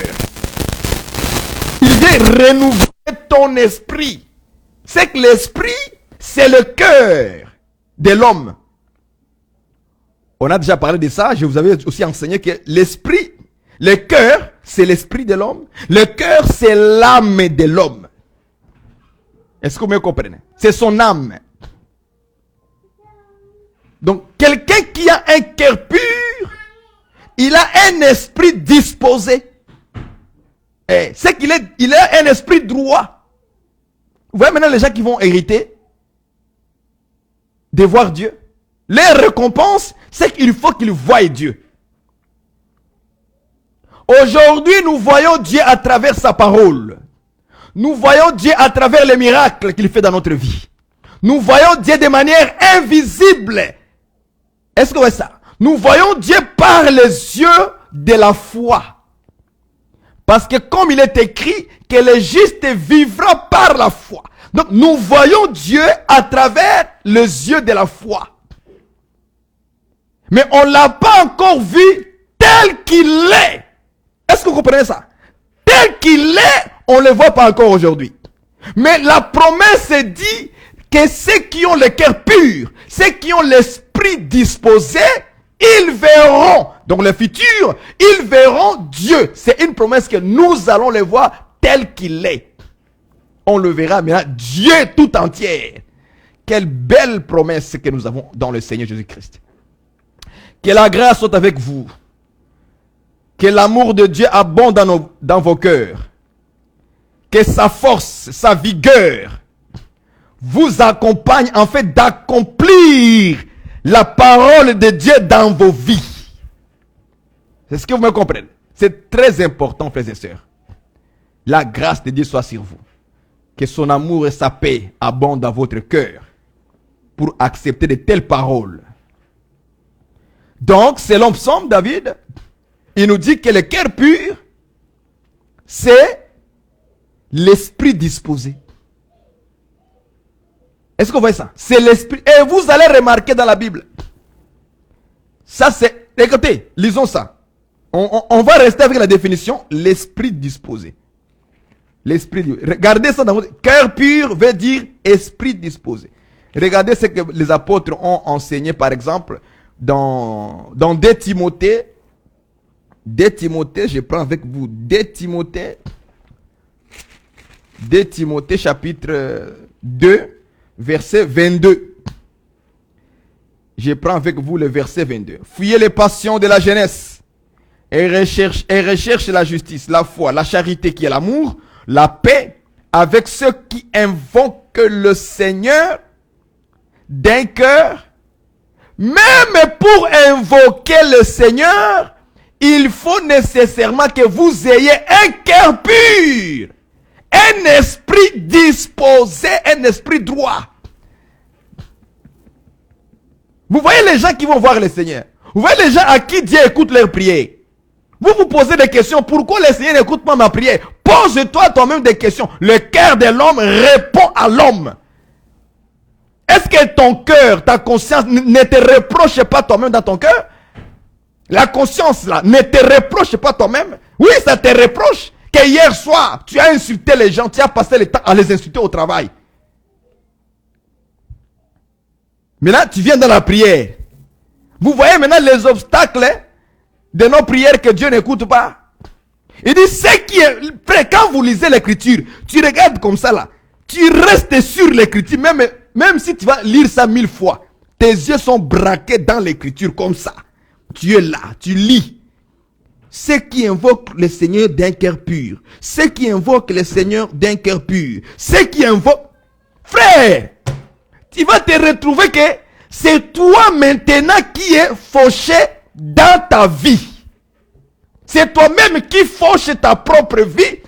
S1: Il vient renouveler ton esprit. C'est que l'esprit, c'est le cœur de l'homme. On a déjà parlé de ça, je vous avais aussi enseigné que l'esprit, le cœur, c'est l'esprit de l'homme. Le cœur, c'est l'âme de l'homme. Est-ce que vous me comprenez? C'est son âme. Donc, quelqu'un qui a un cœur pur, il a un esprit disposé. C'est qu'il a un esprit droit. Vous voyez maintenant les gens qui vont hériter de voir Dieu. Leur récompense, c'est qu'il faut qu'ils voient Dieu. Aujourd'hui, nous voyons Dieu à travers sa parole. Nous voyons Dieu à travers les miracles qu'il fait dans notre vie. Nous voyons Dieu de manière invisible. Est-ce que vous voyez ça? Nous voyons Dieu par les yeux de la foi. Parce que comme il est écrit, que le juste vivra par la foi. Donc nous voyons Dieu à travers les yeux de la foi. Mais on ne l'a pas encore vu tel qu'il est. Est-ce que vous comprenez ça? Tel qu'il est, on ne le voit pas encore aujourd'hui. Mais la promesse dit que ceux qui ont le cœur pur, ceux qui ont l'esprit disposé, ils verront, donc le futur, ils verront Dieu. C'est une promesse que nous allons le voir tel qu'il est. On le verra maintenant, Dieu tout entier. Quelle belle promesse que nous avons dans le Seigneur Jésus-Christ. Que la grâce soit avec vous. Que l'amour de Dieu abonde dans vos cœurs. Que sa force, sa vigueur vous accompagne en fait d'accomplir la parole de Dieu dans vos vies. C'est ce que vous me comprenez. C'est très important, frères et sœurs. La grâce de Dieu soit sur vous. Que son amour et sa paix abondent dans votre cœur pour accepter de telles paroles. Donc, selon Psaume David, il nous dit que le cœur pur, c'est l'esprit disposé. Est-ce que vous voyez ça? C'est l'esprit. Et vous allez remarquer dans la Bible. Ça c'est... Écoutez, lisons ça. On va rester avec la définition. L'esprit disposé. L'esprit disposé. Regardez ça dans votre... Cœur pur veut dire esprit disposé. Regardez ce que les apôtres ont enseigné par exemple dans 2 Timothée. 2 Timothée, je prends avec vous 2 Timothée. 2 Timothée chapitre 2. Verset 22. Je prends avec vous le verset 22. Fuyez les passions de la jeunesse et recherche la justice, la foi, la charité qui est l'amour, la paix avec ceux qui invoquent le Seigneur d'un cœur. Même pour invoquer le Seigneur, il faut nécessairement que vous ayez un cœur pur. Un esprit disposé, un esprit droit. Vous voyez les gens qui vont voir le Seigneur. Vous voyez les gens à qui Dieu écoute leurs prières. Vous vous posez des questions. Pourquoi le Seigneur n'écoute pas ma prière? Pose-toi toi-même des questions. Le cœur de l'homme répond à l'homme. Est-ce que ton cœur, ta conscience ne te reproche pas toi-même dans ton cœur? La conscience là, ne te reproche pas toi-même? Oui, ça te reproche. Que hier soir, tu as insulté les gens, tu as passé le temps à les insulter au travail. Maintenant, tu viens dans la prière. Vous voyez maintenant les obstacles de nos prières que Dieu n'écoute pas. Il dit, ce qui est prêt, quand vous lisez l'écriture, tu regardes comme ça là, tu restes sur l'écriture, même si tu vas lire ça 1000 fois, tes yeux sont braqués dans l'écriture comme ça. Tu es là, tu lis. Ceux qui invoquent le Seigneur d'un cœur pur. Ceux qui invoquent le Seigneur d'un cœur pur. Ceux qui invoquent... Frère, tu vas te retrouver que c'est toi maintenant qui es fauché dans ta vie. C'est toi-même qui fauche ta propre vie.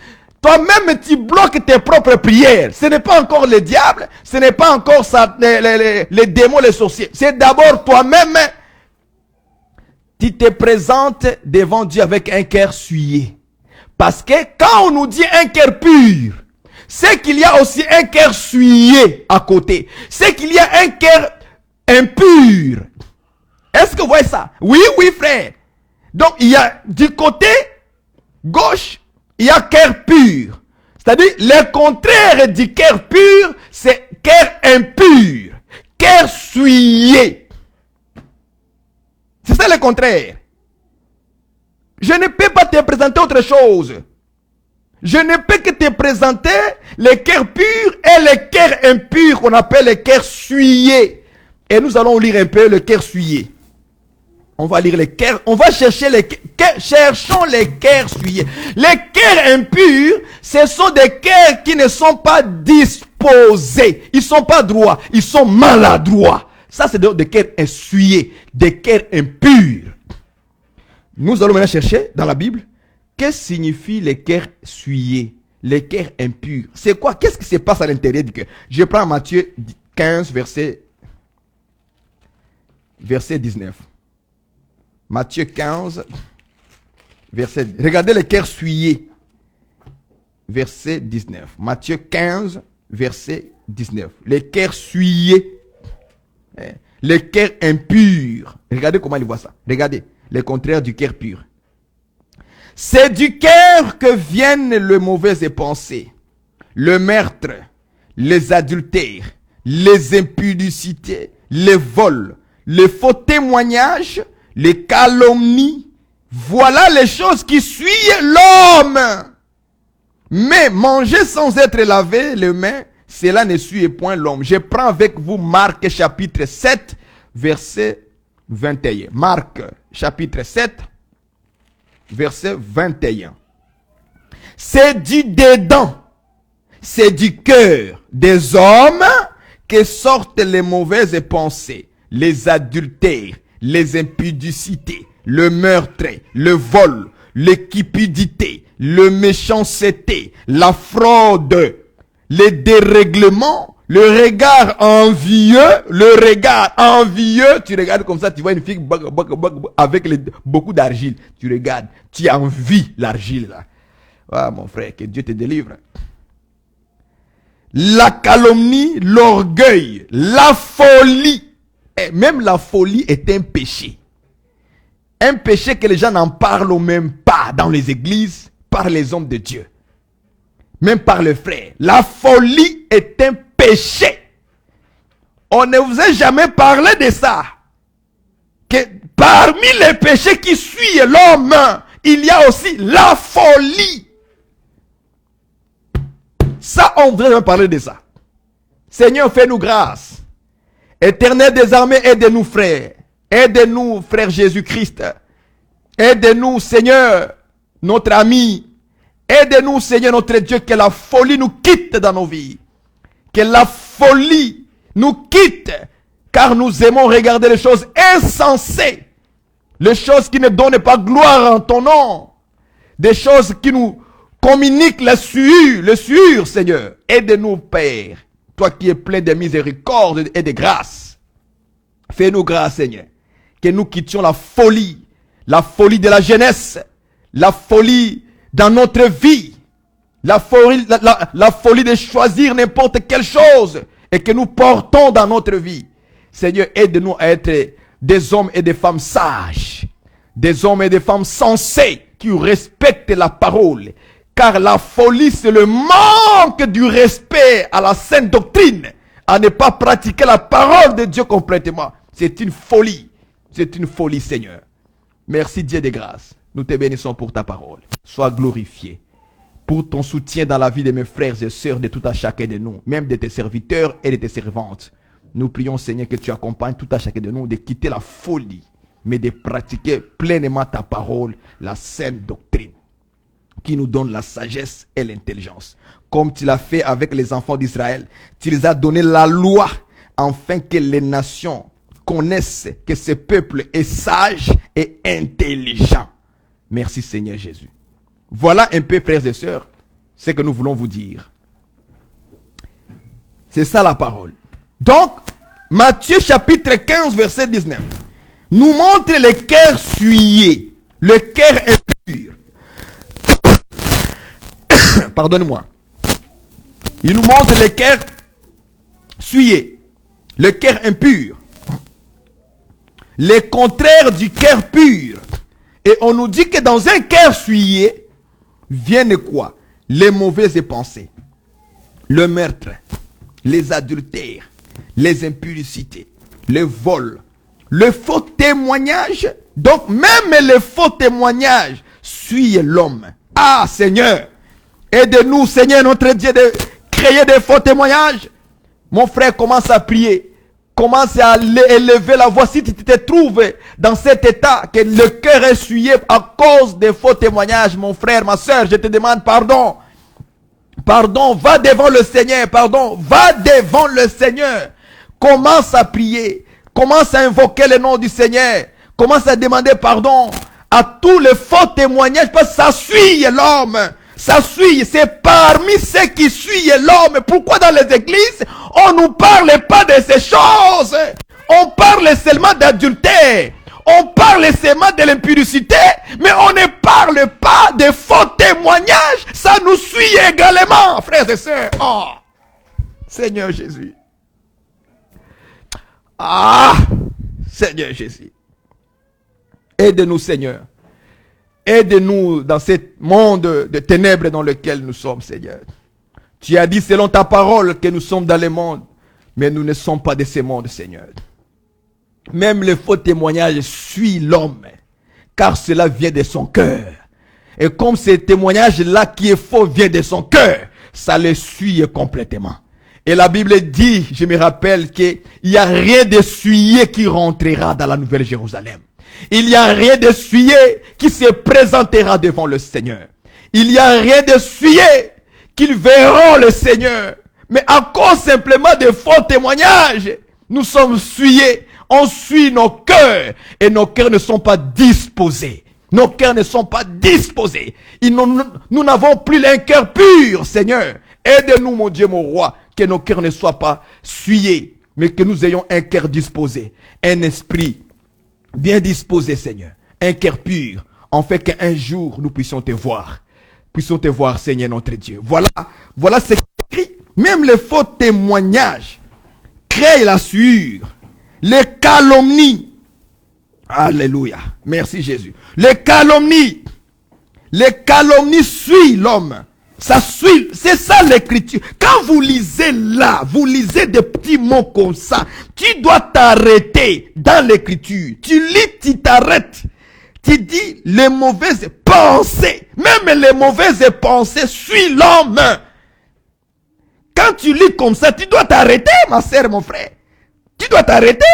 S1: Toi-même tu bloques tes propres prières. Ce n'est pas encore le diable. Ce n'est pas encore ça, les démons, les sorciers. C'est d'abord toi-même... Tu te présentes devant Dieu avec un cœur souillé. Parce que quand on nous dit un cœur pur, c'est qu'il y a aussi un cœur souillé à côté. C'est qu'il y a un cœur impur. Est-ce que vous voyez ça? Oui, oui, frère. Donc, il y a du côté gauche, il y a cœur pur. C'est-à-dire, le contraire du cœur pur, c'est cœur impur. Cœur souillé. C'est ça le contraire. Je ne peux pas te présenter autre chose. Je ne peux que te présenter le cœur pur et le cœur impur qu'on appelle le cœur souillé. Et nous allons lire un peu le cœur souillé. On va lire les cœurs, on va chercher les cœurs, cherchons les cœurs souillés. Les cœurs impurs, ce sont des cœurs qui ne sont pas disposés. Ils ne sont pas droits, ils sont maladroits. Ça, c'est des cœurs essuyés, des cœurs impurs. Nous allons maintenant chercher dans la Bible, qu'est-ce que signifie les cœurs souillés, les cœurs impurs? C'est quoi? Qu'est-ce qui se passe à l'intérieur du cœur? Je prends Matthieu 15, verset 19. Matthieu 15, verset... Regardez les cœurs souillés. Verset 19. Matthieu 15, verset 19. Les cœurs souillés. Les cœurs impurs. Regardez comment il voit ça. Regardez. Le contraire du cœur pur. C'est du cœur que viennent les mauvaises pensées, le meurtre, les adultères, les impudicités, les vols, les faux témoignages, les calomnies. Voilà les choses qui suivent l'homme. Mais manger sans être lavé les mains, cela ne suit point l'homme. Je prends avec vous Marc chapitre 7, verset 21. Marc chapitre 7, verset 21. C'est du dedans, c'est du cœur des hommes que sortent les mauvaises pensées, les adultères, les impudicités, le meurtre, le vol, l'écupidité, le méchanceté, la fraude, les dérèglements, le regard envieux, tu regardes comme ça, tu vois une fille avec beaucoup d'argile, tu regardes, tu as envie l'argile là. Ah mon frère, que Dieu te délivre. La calomnie, l'orgueil, la folie. Et même la folie est un péché. Un péché que les gens n'en parlent même pas dans les églises, par les hommes de Dieu. Même par les frères. La folie est un péché. On ne vous a jamais parlé de ça. Que parmi les péchés qui suivent l'homme, il y a aussi la folie. Ça, on ne vous a jamais parlé de ça. Seigneur, fais-nous grâce. Éternel des armées, aide-nous, frères. Aide-nous, frère Jésus-Christ. Aide-nous, Seigneur, notre ami. Aide-nous, Seigneur, notre Dieu, que la folie nous quitte dans nos vies. Que la folie nous quitte. Car nous aimons regarder les choses insensées. Les choses qui ne donnent pas gloire en ton nom. Des choses qui nous communiquent le suur, Seigneur. Aide-nous, Père. Toi qui es plein de miséricorde et de grâce. Fais-nous grâce, Seigneur. Que nous quittions la folie de la jeunesse, la folie dans notre vie, la folie de choisir n'importe quelle chose et que nous portons dans notre vie. Seigneur, aide-nous à être des hommes et des femmes sages, des hommes et des femmes sensés qui respectent la parole. Car la folie, c'est le manque du respect à la sainte doctrine, à ne pas pratiquer la parole de Dieu complètement. C'est une folie. C'est une folie, Seigneur. Merci, Dieu de grâce. Nous te bénissons pour ta parole. Sois glorifié pour ton soutien dans la vie de mes frères et sœurs, de tout à chacun de nous, même de tes serviteurs et de tes servantes. Nous prions, Seigneur, que tu accompagnes tout à chacun de nous de quitter la folie, mais de pratiquer pleinement ta parole, la sainte doctrine, qui nous donne la sagesse et l'intelligence. Comme tu l'as fait avec les enfants d'Israël, tu les as donné la loi, afin que les nations connaissent que ce peuple est sage et intelligent. Merci Seigneur Jésus. Voilà un peu, frères et sœurs, ce que nous voulons vous dire. C'est ça la parole. Donc, Matthieu chapitre 15, verset 19, nous montre le cœur souillé, le cœur impur. Pardonnez-moi. Il nous montre le cœur souillé, le cœur impur. Le contraire du cœur pur. Et on nous dit que dans un cœur souillé, viennent quoi? Les mauvaises pensées, le meurtre, les adultères, les impudicités, le vol, le faux témoignage. Donc même les faux témoignages suivent l'homme. Ah Seigneur, aide-nous Seigneur notre Dieu de créer des faux témoignages. Mon frère commence à prier. Commence à élever la voix si tu te trouves dans cet état, que le cœur est souillé à cause des faux témoignages. Mon frère, ma soeur, je te demande pardon. Pardon, va devant le Seigneur, pardon, va devant le Seigneur. Commence à prier, commence à invoquer le nom du Seigneur, commence à demander pardon à tous les faux témoignages, parce que ça suit l'homme. Ça suit, c'est parmi ceux qui suivent l'homme. Pourquoi dans les églises, on ne nous parle pas de ces choses? On parle seulement d'adultère. On parle seulement de l'impudicité, mais on ne parle pas de faux témoignages. Ça nous suit également, frères et sœurs. Oh, Seigneur Jésus. Ah, Seigneur Jésus. Aide-nous, Seigneur. Aide-nous dans ce monde de ténèbres dans lequel nous sommes, Seigneur. Tu as dit selon ta parole que nous sommes dans le monde, mais nous ne sommes pas de ce monde, Seigneur. Même le faux témoignage suit l'homme, car cela vient de son cœur. Et comme ce témoignage-là qui est faux vient de son cœur, ça le suit complètement. Et la Bible dit, je me rappelle qu'il n'y a rien de souillé qui rentrera dans la Nouvelle Jérusalem. Il n'y a rien de souillé qui se présentera devant le Seigneur. Il n'y a rien de souillé qu'ils verront le Seigneur. Mais à cause simplement de faux témoignages, nous sommes souillés. On suit nos cœurs et nos cœurs ne sont pas disposés. Nos cœurs ne sont pas disposés. Nous n'avons plus un cœur pur, Seigneur. Aide-nous, mon Dieu, mon roi, que nos cœurs ne soient pas souillés, mais que nous ayons un cœur disposé, un esprit bien disposé, Seigneur, un cœur pur, en fait qu'un jour nous puissions te voir. Puissions te voir, Seigneur notre Dieu. Voilà ce qui est écrit. Même les faux témoignages créent la sueur, les calomnies. Alléluia. Merci Jésus. Les calomnies suivent l'homme. Ça suit, c'est ça l'écriture. Quand vous lisez là, vous lisez des petits mots comme ça, tu dois t'arrêter dans l'écriture. Tu lis, tu t'arrêtes. Tu dis les mauvaises pensées. Même les mauvaises pensées suivent l'homme. Quand tu lis comme ça, tu dois t'arrêter, ma sœur, mon frère. Tu dois t'arrêter.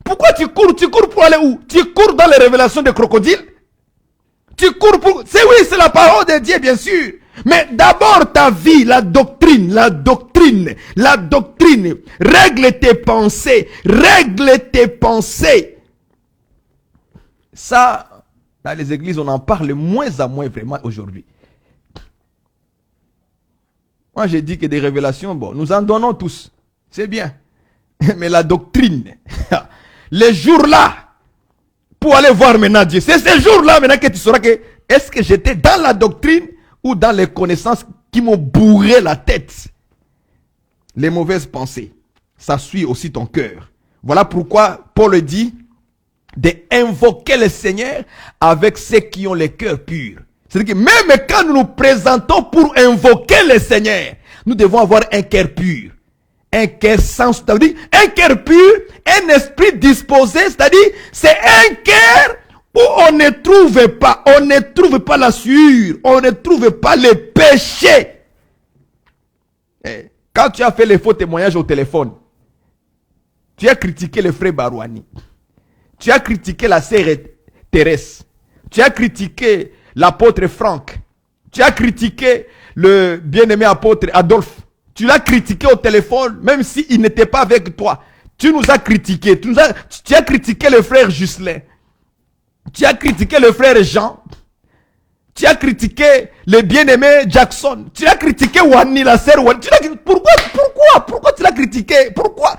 S1: Pourquoi tu cours? Tu cours pour aller où? Tu cours dans les révélations des crocodiles? Tu cours pour... c'est la parole de Dieu, bien sûr. Mais d'abord ta vie, la doctrine. Règle tes pensées. Ça, dans les églises, on en parle moins à moins vraiment aujourd'hui. Moi, j'ai dit que des révélations, bon, nous en donnons tous. C'est bien. Mais la doctrine, les jours-là, pour aller voir maintenant Dieu, c'est ces jours-là maintenant que tu sauras que est-ce que j'étais dans la doctrine ou dans les connaissances qui m'ont bourré la tête. Les mauvaises pensées, ça suit aussi ton cœur. Voilà pourquoi Paul dit d'invoquer le Seigneur avec ceux qui ont le cœur pur. C'est-à-dire que même quand nous nous présentons pour invoquer le Seigneur, nous devons avoir un cœur pur. Un cœur sans, c'est-à-dire un cœur pur, un esprit disposé, c'est-à-dire c'est un cœur où on ne trouve pas la sueur, on ne trouve pas les péchés. Et quand tu as fait les faux témoignages au téléphone, tu as critiqué le frère Barouani, tu as critiqué la sœur Thérèse, tu as critiqué l'apôtre Franck, tu as critiqué le bien-aimé apôtre Adolphe, tu l'as critiqué au téléphone, même s'il n'était pas avec toi. Tu nous as critiqué, tu as critiqué le frère Ghislain, tu as critiqué le frère Jean, tu as critiqué le bien-aimé Jackson, tu as critiqué Wani, la sœur Wani. Pourquoi tu l'as critiqué? Pourquoi?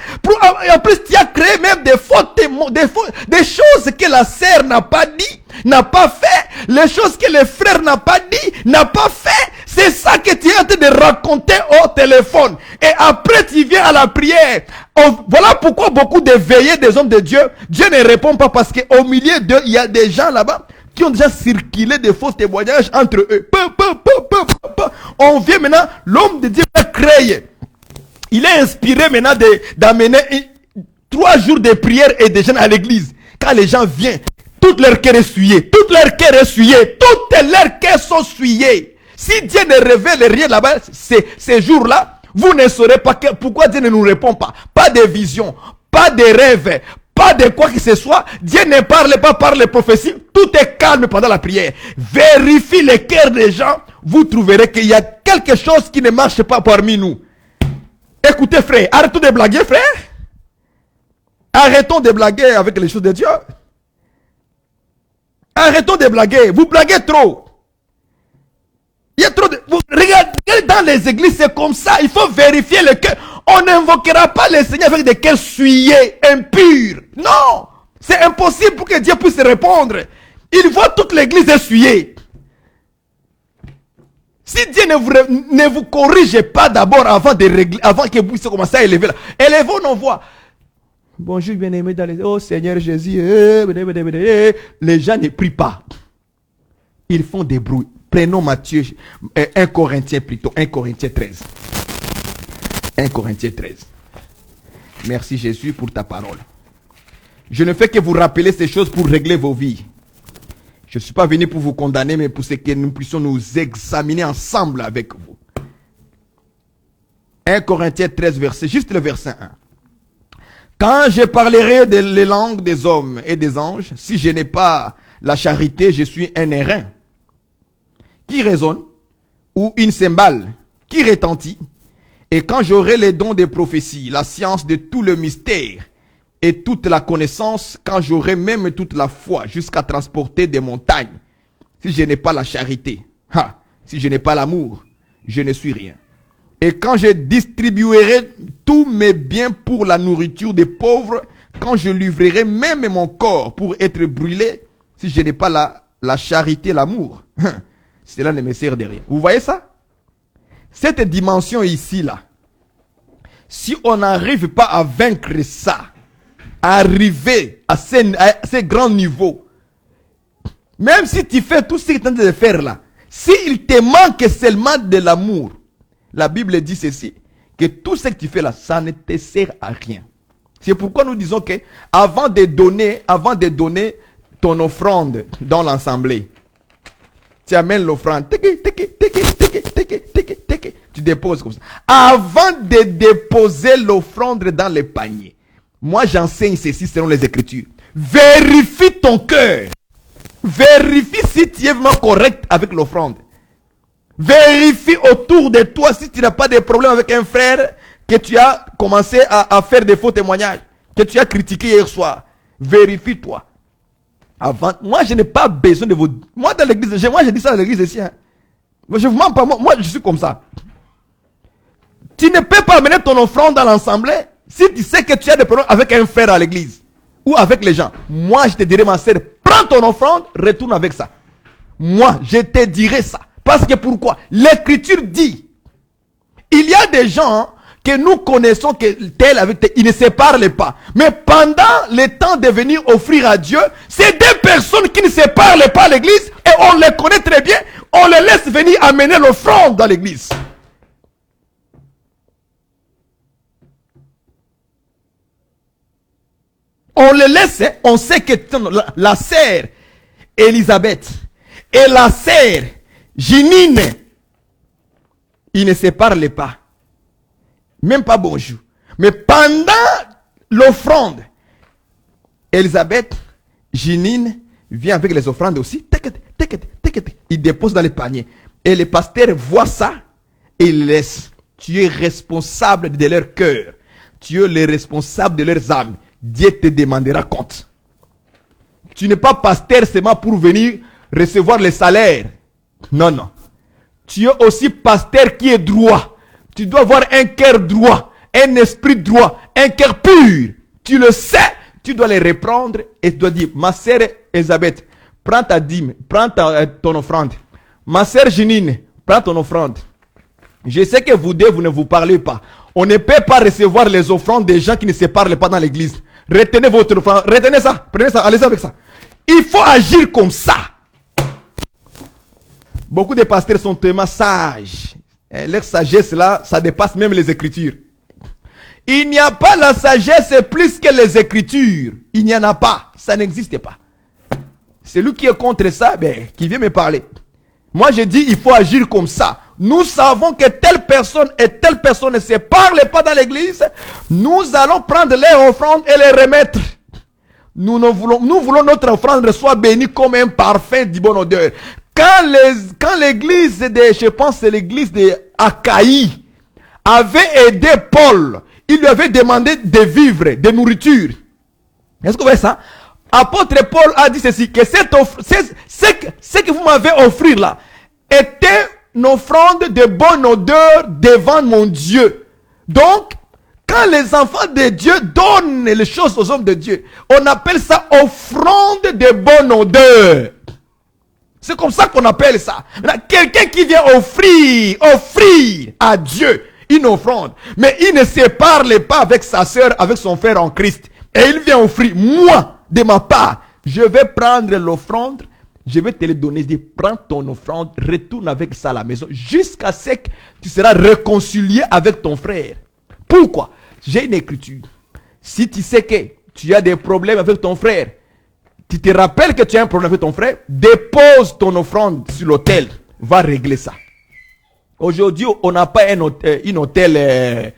S1: Et en plus, tu as créé même des faux témoins, des choses que la sœur n'a pas dit, n'a pas fait, les choses que le frère n'a pas dit, n'a pas fait. C'est ça que tu es en train de raconter au téléphone. Et après, tu viens à la prière. Voilà pourquoi beaucoup de veillées des hommes de Dieu, Dieu ne répond pas parce qu'au milieu d'eux, il y a des gens là-bas qui ont déjà circulé des faux témoignages entre eux. On vient maintenant, l'homme de Dieu a créé. Il est inspiré maintenant d'amener 3 jours de prière et de jeûne à l'église. Quand les gens viennent, tout leur cœur est souillé. Tout leur cœur sont souillés. Si Dieu ne révèle rien là-bas, ces jours-là, vous ne saurez pas pourquoi Dieu ne nous répond pas. Pas de vision, pas de rêve, pas de quoi que ce soit. Dieu ne parle pas par les prophéties. Tout est calme pendant la prière. Vérifie les cœurs des gens. Vous trouverez qu'il y a quelque chose qui ne marche pas parmi nous. Écoutez frère, arrêtons de blaguer frère. Arrêtons de blaguer avec les choses de Dieu. Arrêtons de blaguer. Vous blaguez trop. Il y a trop de... Regardez dans les églises, c'est comme ça. Il faut vérifier le cœur. On n'invoquera pas le Seigneur avec des cœurs souillés, impurs. Non. C'est impossible pour que Dieu puisse répondre. Il voit toute l'église essuyée. Si Dieu ne vous corrige pas d'abord avant que vous puissiez commencer à élever là. Élevons nos voix. Bonjour bien-aimé dans les... Oh Seigneur Jésus. Les gens ne prient pas. Ils font des bruits. Prenons Matthieu, 1 Corinthiens plutôt, 1 Corinthiens 13. 1 Corinthiens 13. Merci Jésus pour ta parole. Je ne fais que vous rappeler ces choses pour régler vos vies. Je ne suis pas venu pour vous condamner, mais pour que nous puissions nous examiner ensemble avec vous. 1 Corinthiens 13, verset, juste le verset 1. Quand je parlerai les langues des hommes et des anges, si je n'ai pas la charité, je suis un airain qui résonne, ou une cymbale qui retentit. Et quand j'aurai les dons des prophéties, la science de tout le mystère et toute la connaissance, quand j'aurai même toute la foi jusqu'à transporter des montagnes, si je n'ai pas la charité, si je n'ai pas l'amour, je ne suis rien. Et quand je distribuerai tous mes biens pour la nourriture des pauvres, quand je livrerai même mon corps pour être brûlé, si je n'ai pas la charité, l'amour, cela ne me sert de rien. Vous voyez ça? Cette dimension ici, là, si on n'arrive pas à vaincre ça, à arriver à ces grands niveaux, même si tu fais tout ce que tu es en train de faire là, s'il te manque seulement de l'amour, la Bible dit ceci, que tout ce que tu fais là, ça ne te sert à rien. C'est pourquoi nous disons que avant de donner ton offrande dans l'assemblée, tu amènes l'offrande, tu déposes comme ça. Avant de déposer l'offrande dans le panier, moi j'enseigne ceci selon les Écritures. Vérifie ton cœur. Vérifie si tu es vraiment correct avec l'offrande. Vérifie autour de toi si tu n'as pas de problème avec un frère que tu as commencé à faire des faux témoignages, que tu as critiqué hier soir. Vérifie-toi. Avant, moi je n'ai pas besoin de vous. Moi dans l'église, moi je dis ça dans l'église ici. Je vous mens pas, moi je suis comme ça. Tu ne peux pas amener ton offrande dans l'assemblée si tu sais que tu as des problèmes avec un frère à l'église ou avec les gens. Moi je te dirai, ma sœur, prends ton offrande, retourne avec ça. Moi je te dirai ça. Parce que pourquoi? L'écriture dit, il y a des gens que nous connaissons que tel avec tel, ils ne se parlent pas. Mais pendant le temps de venir offrir à Dieu, c'est des personnes qui ne se parlent pas à l'église et on les connaît très bien, on les laisse venir amener l'offrande dans l'église. On les laisse, on sait que la sœur Elisabeth et la sœur Ginine, ils ne se parlent pas. Même pas bonjour. Mais pendant l'offrande, Elisabeth, Ginine, vient avec les offrandes aussi. Il dépose dans les paniers. Et le pasteur voit ça et il laisse. Tu es responsable de leur cœur. Tu es le responsable de leurs âmes. Dieu te demandera compte. Tu n'es pas pasteur seulement pour venir recevoir les salaires. Non, non. Tu es aussi pasteur qui est droit. Tu dois avoir un cœur droit, un esprit droit, un cœur pur. Tu le sais. Tu dois les reprendre et tu dois dire, ma sœur Elisabeth, prends ta dîme, prends ton offrande. Ma sœur Janine, prends ton offrande. Je sais que vous deux, vous ne vous parlez pas. On ne peut pas recevoir les offrandes des gens qui ne se parlent pas dans l'église. Retenez votre offrande, retenez ça, prenez ça, allez-y avec ça. Il faut agir comme ça. Beaucoup de pasteurs sont tellement sages. Et leur sagesse là, ça dépasse même les Écritures. Il n'y a pas la sagesse plus que les Écritures. Il n'y en a pas. Ça n'existe pas. Celui qui est contre ça, qui vient me parler. Moi, je dis, il faut agir comme ça. Nous savons que telle personne et telle personne ne se parlent pas dans l'église. Nous allons prendre leurs offrandes et les remettre. Nous voulons notre offrande soit bénie comme un parfum de bonne odeur. Quand l'église je pense c'est l'église de Achaïe, avait aidé Paul, il lui avait demandé de vivre, de nourriture. Est-ce que vous voyez ça? Apôtre Paul a dit ceci, que ce que vous m'avez offert là, était une offrande de bonne odeur devant mon Dieu. Donc, quand les enfants de Dieu donnent les choses aux hommes de Dieu, on appelle ça offrande de bonne odeur. C'est comme ça qu'on appelle ça. Quelqu'un qui vient offrir à Dieu une offrande, mais il ne se parle pas avec sa soeur, avec son frère en Christ. Et il vient offrir, moi, de ma part, je vais prendre l'offrande, je vais te le donner, je dis, prends ton offrande, retourne avec ça à la maison, jusqu'à ce que tu seras réconcilié avec ton frère. Pourquoi? J'ai une écriture. Si tu sais que tu as des problèmes avec ton frère, tu te rappelles que tu as un problème avec ton frère, dépose ton offrande sur l'autel, va régler ça. Aujourd'hui, on n'a pas un hôtel,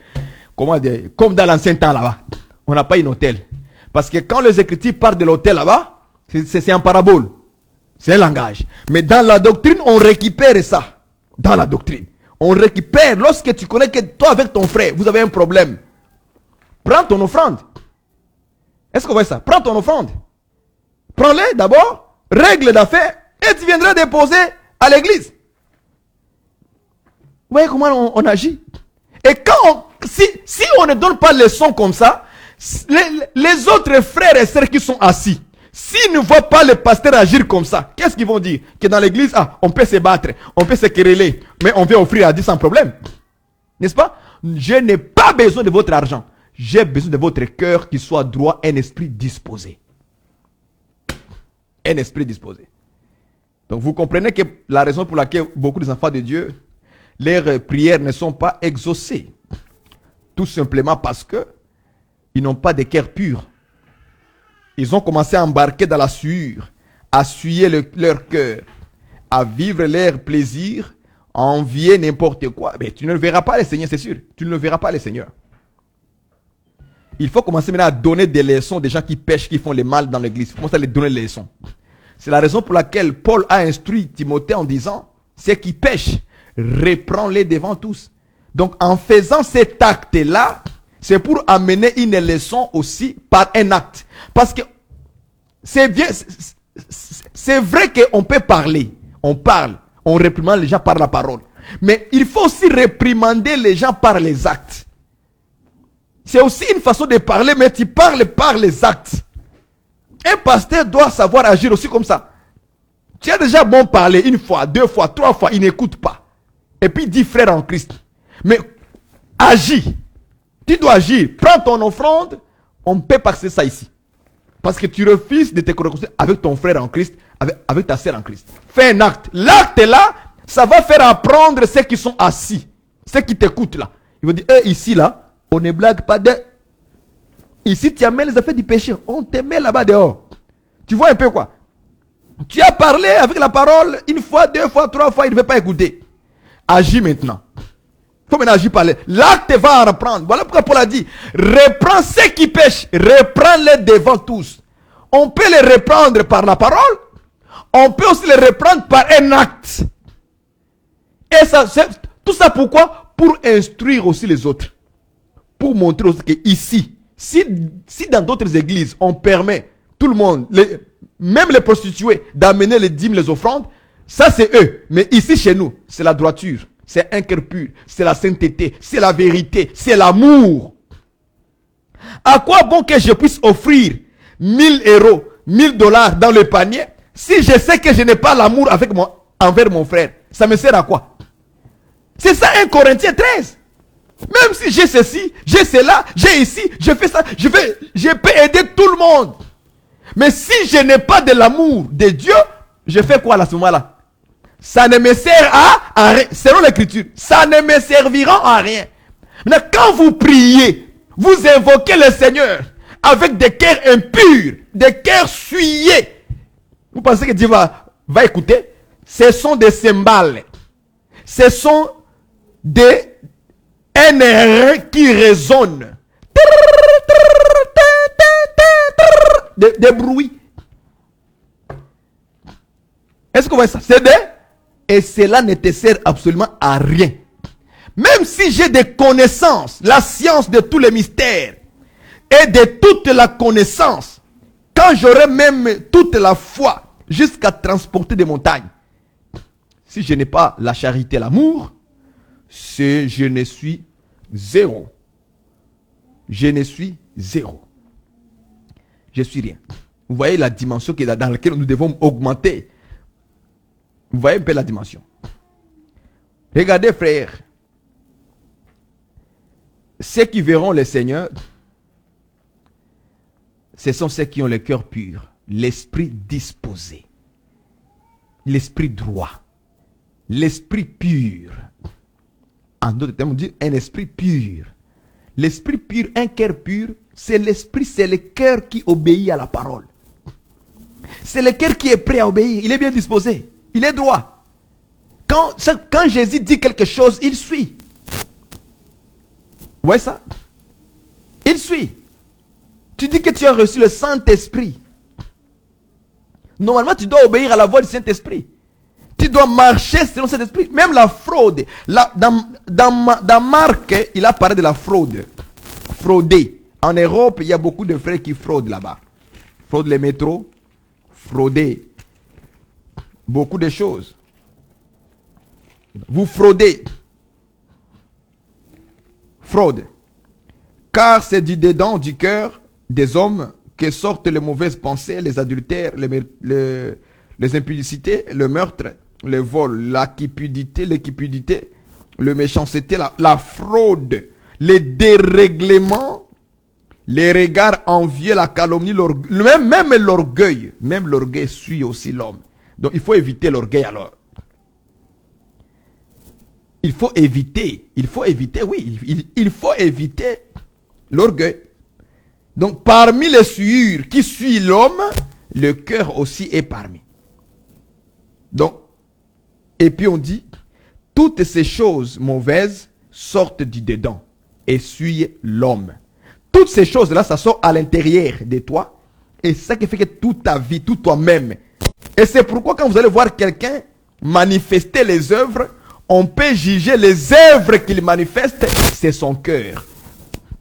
S1: comment dire, comme dans l'ancien temps là-bas. On n'a pas un hôtel. Parce que quand les Écritures parlent de l'hôtel là-bas, c'est un parabole. C'est un langage. Mais dans la doctrine, on récupère ça. Dans la doctrine. On récupère, lorsque tu connais que toi avec ton frère, vous avez un problème. Prends ton offrande. Est-ce qu'on voit ça? Prends ton offrande. Prends-les d'abord, règle d'affaires, et tu viendras déposer à l'église. Vous voyez comment on agit? Et quand si on ne donne pas les leçons comme ça, les autres frères et sœurs qui sont assis, s'ils ne voient pas le pasteur agir comme ça, qu'est-ce qu'ils vont dire? Que dans l'église, on peut se battre, on peut se quereller, mais on vient offrir à Dieu sans problème. N'est-ce pas? Je n'ai pas besoin de votre argent. J'ai besoin de votre cœur qui soit droit, un esprit disposé. Un esprit disposé. Donc vous comprenez que la raison pour laquelle beaucoup des enfants de Dieu, leurs prières ne sont pas exaucées. Tout simplement parce que ils n'ont pas de cœur pur. Ils ont commencé à embarquer dans la sueur, à suyer leur cœur, à vivre leur plaisir, à envier n'importe quoi. Mais tu ne le verras pas les seigneurs, c'est sûr. Tu ne le verras pas les seigneurs. Il faut commencer maintenant à donner des leçons des gens qui pêchent, qui font le mal dans l'église. Il faut commencer à les donner les leçons. C'est la raison pour laquelle Paul a instruit Timothée en disant, ceux qui pêchent, reprends-les devant tous. Donc en faisant cet acte-là, c'est pour amener une leçon aussi par un acte. Parce que c'est bien, c'est vrai qu'on peut parler, on parle, on réprimande les gens par la parole. Mais il faut aussi réprimander les gens par les actes. C'est aussi une façon de parler, mais tu parles par les actes. Un pasteur doit savoir agir aussi comme ça. Tu as déjà bon parler une fois, deux fois, trois fois, il n'écoute pas. Et puis il dit frère en Christ. Mais agis. Tu dois agir. Prends ton offrande. On ne peut pas passer ça ici. Parce que tu refuses de te connecter avec ton frère en Christ, avec ta sœur en Christ. Fais un acte. L'acte là, ça va faire apprendre ceux qui sont assis. Ceux qui t'écoutent là. Ils vont dire, ici là, on ne blague pas de... Ici, tu amènes les affaires du péché. On te met là-bas dehors. Tu vois un peu quoi? Tu as parlé avec la parole une fois, deux fois, trois fois, il ne veut pas écouter. Agis maintenant. Il faut maintenant agir par les... L'acte va en reprendre. Voilà pourquoi Paul a dit, reprends ceux qui pêchent, reprends-les devant tous. On peut les reprendre par la parole, on peut aussi les reprendre par un acte. Et ça, tout ça pourquoi? Pour instruire aussi les autres. Pour montrer aussi que ici, si dans d'autres églises, on permet tout le monde, même les prostituées, d'amener les dîmes, les offrandes, ça c'est eux. Mais ici chez nous, c'est la droiture, c'est un cœur pur, c'est la sainteté, c'est la vérité, c'est l'amour. À quoi bon que je puisse offrir 1000 euros, 1000 dollars dans le panier, si je sais que je n'ai pas l'amour envers mon frère? Ça me sert à quoi? C'est ça 1 Corinthiens 13. Même si j'ai ceci, j'ai cela, j'ai ici, je fais ça, je peux aider tout le monde. Mais si je n'ai pas de l'amour de Dieu, je fais quoi à ce moment-là? Ça ne me sert à rien. Selon l'écriture, ça ne me servira à rien. Maintenant, quand vous priez, vous invoquez le Seigneur avec des cœurs impurs, des cœurs souillés. Vous pensez que Dieu va écouter? Ce sont des cymbales. Ce sont des qui résonnent. Des bruits. Est-ce que vous voyez ça? C'est des... Et cela ne te sert absolument à rien. Même si j'ai des connaissances, la science de tous les mystères et de toute la connaissance, quand j'aurai même toute la foi jusqu'à transporter des montagnes, si je n'ai pas la charité, l'amour, je ne suis zéro. Je ne suis zéro. Je suis rien. Vous voyez la dimension dans laquelle nous devons augmenter. Vous voyez un peu la dimension. Regardez, frères. Ceux qui verront le Seigneur, ce sont ceux qui ont le cœur pur, l'esprit disposé, l'esprit droit, l'esprit pur. En d'autres termes, on dit un esprit pur. L'esprit pur, un cœur pur, c'est l'esprit, c'est le cœur qui obéit à la parole. C'est le cœur qui est prêt à obéir. Il est bien disposé. Il est droit. Quand Jésus dit quelque chose, il suit. Vous voyez ça? Il suit. Tu dis que tu as reçu le Saint-Esprit. Normalement, tu dois obéir à la voix du Saint-Esprit. Tu dois marcher selon cet esprit. Même la fraude. Dans Marc, il a parlé de la fraude. Frauder. En Europe, il y a beaucoup de frères qui fraudent là-bas. Fraudent les métros. Frauder. Beaucoup de choses. Vous fraudez. Fraude. Car c'est du dedans du cœur des hommes que sortent les mauvaises pensées, les adultères, les impudicités, le meurtre, le vol, la cupidité, le méchanceté, la fraude, les dérèglements, les regards envieux, la calomnie, même l'orgueil. Même l'orgueil suit aussi l'homme. Donc il faut éviter l'orgueil alors. Il faut éviter, oui, il faut éviter l'orgueil. Donc parmi les souillures qui suivent l'homme, le cœur aussi est parmi. Donc, et puis on dit, toutes ces choses mauvaises sortent du dedans et suivent l'homme. Toutes ces choses-là, ça sort à l'intérieur de toi. Et c'est ça qui fait que toute ta vie, tout toi-même. Et c'est pourquoi quand vous allez voir quelqu'un manifester les œuvres, on peut juger les œuvres qu'il manifeste, c'est son cœur.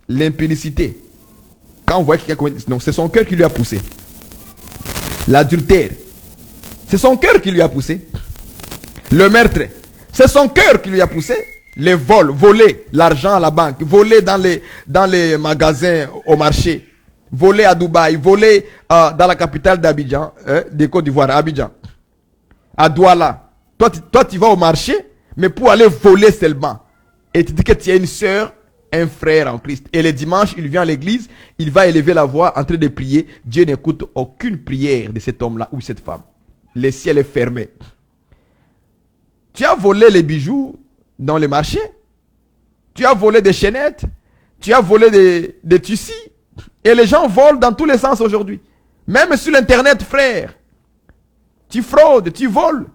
S1: L'impudicité. Quand on voit quelqu'un, donc c'est son cœur qui lui a poussé. L'adultère, c'est son cœur qui lui a poussé. Le meurtre, c'est son cœur qui lui a poussé. Les vols, voler l'argent à la banque, voler dans les magasins au marché, voler à Dubaï, voler dans la capitale d'Abidjan, de Côte d'Ivoire, Abidjan, à Douala. Toi, tu vas au marché, mais pour aller voler seulement. Et tu dis que tu as une soeur, un frère en Christ. Et le dimanche, il vient à l'église, il va élever la voix en train de prier. Dieu n'écoute aucune prière de cet homme-là ou cette femme. Le ciel est fermé. Tu as volé les bijoux dans les marchés. Tu as volé des chaînettes. Tu as volé des tissus. Et les gens volent dans tous les sens aujourd'hui. Même sur l'internet, frère. Tu fraudes, tu voles.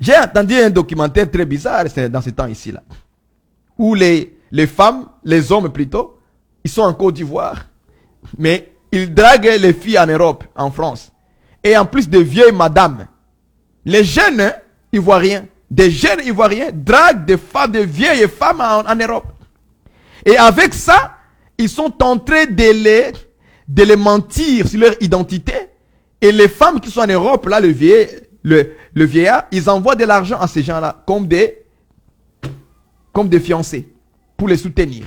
S1: J'ai entendu un documentaire très bizarre dans ce temps ici là. Où les femmes, les hommes plutôt, ils sont en Côte d'Ivoire. Mais ils draguent les filles en Europe, en France. Et en plus de vieilles madames. Les jeunes Ivoiriens, des jeunes Ivoiriens draguent des femmes, des vieilles femmes en Europe. Et avec ça, ils sont en train de les mentir sur leur identité. Et les femmes qui sont en Europe, là, le vieillard, ils envoient de l'argent à ces gens-là, comme des fiancés, pour les soutenir.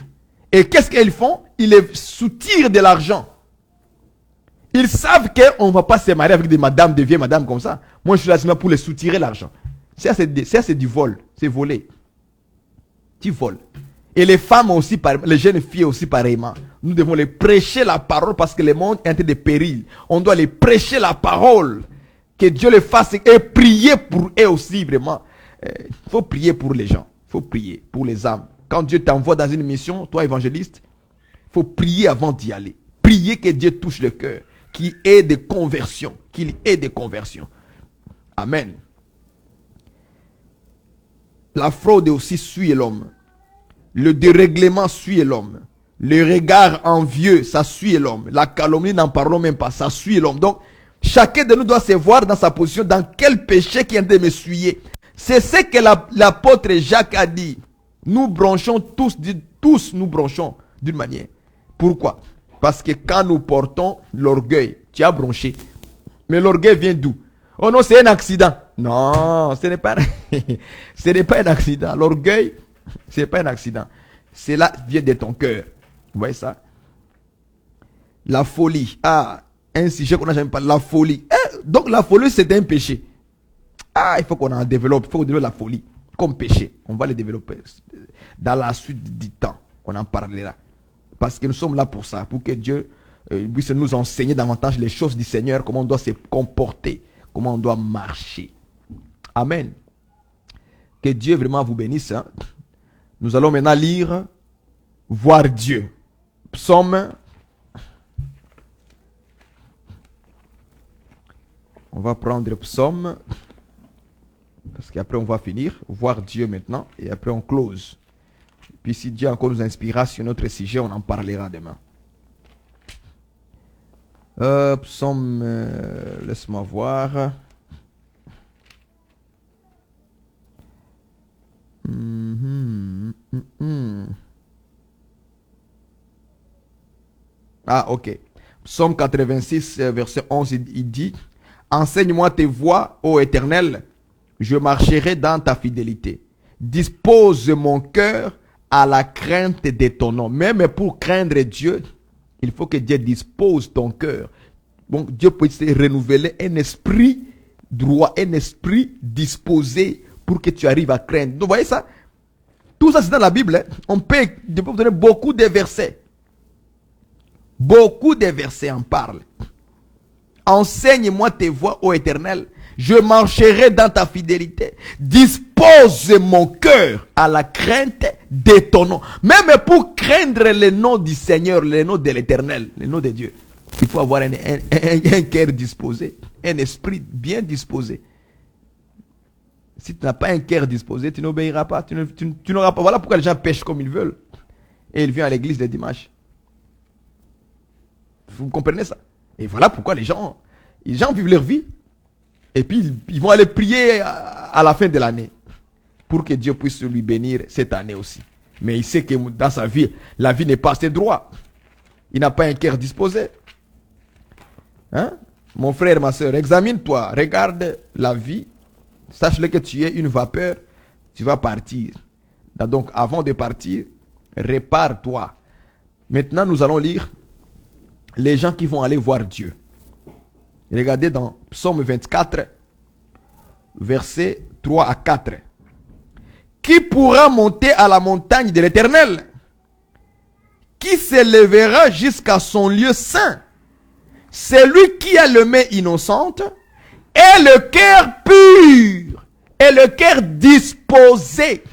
S1: Et qu'est-ce qu'ils font? Ils les soutirent de l'argent. Ils savent qu'on ne va pas se marier avec des vieilles madames comme ça. Moi, je suis là seulement pour les soutirer l'argent. Ça, c'est du vol. C'est voler. Tu voles. Et les femmes aussi, les jeunes filles aussi pareillement. Nous devons les prêcher la parole parce que le monde est en train de péril. On doit les prêcher la parole. Que Dieu les fasse et prier pour eux aussi, vraiment. Il faut prier pour les gens. Il faut prier pour les âmes. Quand Dieu t'envoie dans une mission, toi évangéliste, il faut prier avant d'y aller. Prier que Dieu touche le cœur. Qu'il ait des conversions. Qu'il ait des conversions. Amen. La fraude aussi suit l'homme. Le dérèglement suit l'homme. Le regard envieux, ça suit l'homme. La calomnie, n'en parlons même pas, ça suit l'homme. Donc, chacun de nous doit se voir dans sa position, dans quel péché qui est en train de me suyer. C'est ce que l'apôtre Jacques a dit. Nous branchons tous nous branchons d'une manière. Pourquoi? Parce que quand nous portons l'orgueil, tu as branché. Mais l'orgueil vient d'où? Oh non, c'est un accident. Non, ce n'est pas un accident. L'orgueil, ce n'est pas un accident. Cela vient de ton cœur. Vous voyez ça? La folie. Ah, un sujet qu'on n'a jamais parlé. La folie. Donc la folie, c'est un péché. Ah, il faut qu'on en développe. Il faut qu'on développe la folie comme péché. On va le développer dans la suite du temps. On en parlera. Parce que nous sommes là pour ça. Pour que Dieu puisse nous enseigner davantage les choses du Seigneur. Comment on doit se comporter. Comment on doit marcher. Amen. Que Dieu vraiment vous bénisse. Hein. Nous allons maintenant lire voir Dieu. Psaume. On va prendre le psaume. Parce qu'après on va finir. Voir Dieu maintenant. Et après on close. Puis si Dieu encore nous inspirera sur notre sujet, on en parlera demain. Psaume. Laisse-moi voir. Ah, ok. Psaume 86, verset 11, il dit: enseigne-moi tes voies, ô Éternel, je marcherai dans ta fidélité. Dispose mon cœur à la crainte de ton nom. Même pour craindre Dieu, il faut que Dieu dispose ton cœur. Bon, Dieu peut se renouveler un esprit droit, un esprit disposé pour que tu arrives à craindre. Donc, vous voyez ça? Tout ça, c'est dans la Bible. Hein? On peut vous donner beaucoup de versets. Beaucoup de versets en parlent. Enseigne-moi tes voies, ô Éternel. Je marcherai dans ta fidélité. Dispose mon cœur à la crainte de ton nom. Même pour craindre le nom du Seigneur, le nom de l'Éternel, le nom de Dieu, il faut avoir un cœur disposé, un esprit bien disposé. Si tu n'as pas un cœur disposé, tu n'obéiras pas, tu n'auras pas. Voilà pourquoi les gens pêchent comme ils veulent. Et ils viennent à l'église le dimanche. Vous comprenez ça? Et voilà pourquoi les gens vivent leur vie. Et puis ils vont aller prier à la fin de l'année. Pour que Dieu puisse lui bénir cette année aussi. Mais il sait que dans sa vie, la vie n'est pas assez droite. Il n'a pas un cœur disposé. Hein? Mon frère, ma soeur, examine-toi. Regarde la vie. Sache-le que tu es une vapeur. Tu vas partir. Donc avant de partir, répare-toi. Maintenant, nous allons lire les gens qui vont aller voir Dieu. Regardez dans Psaume 24, versets 3 à 4. Qui pourra monter à la montagne de l'Éternel? Qui s'élèvera jusqu'à son lieu saint? Celui qui a le main innocente et le cœur pur et le cœur disposé.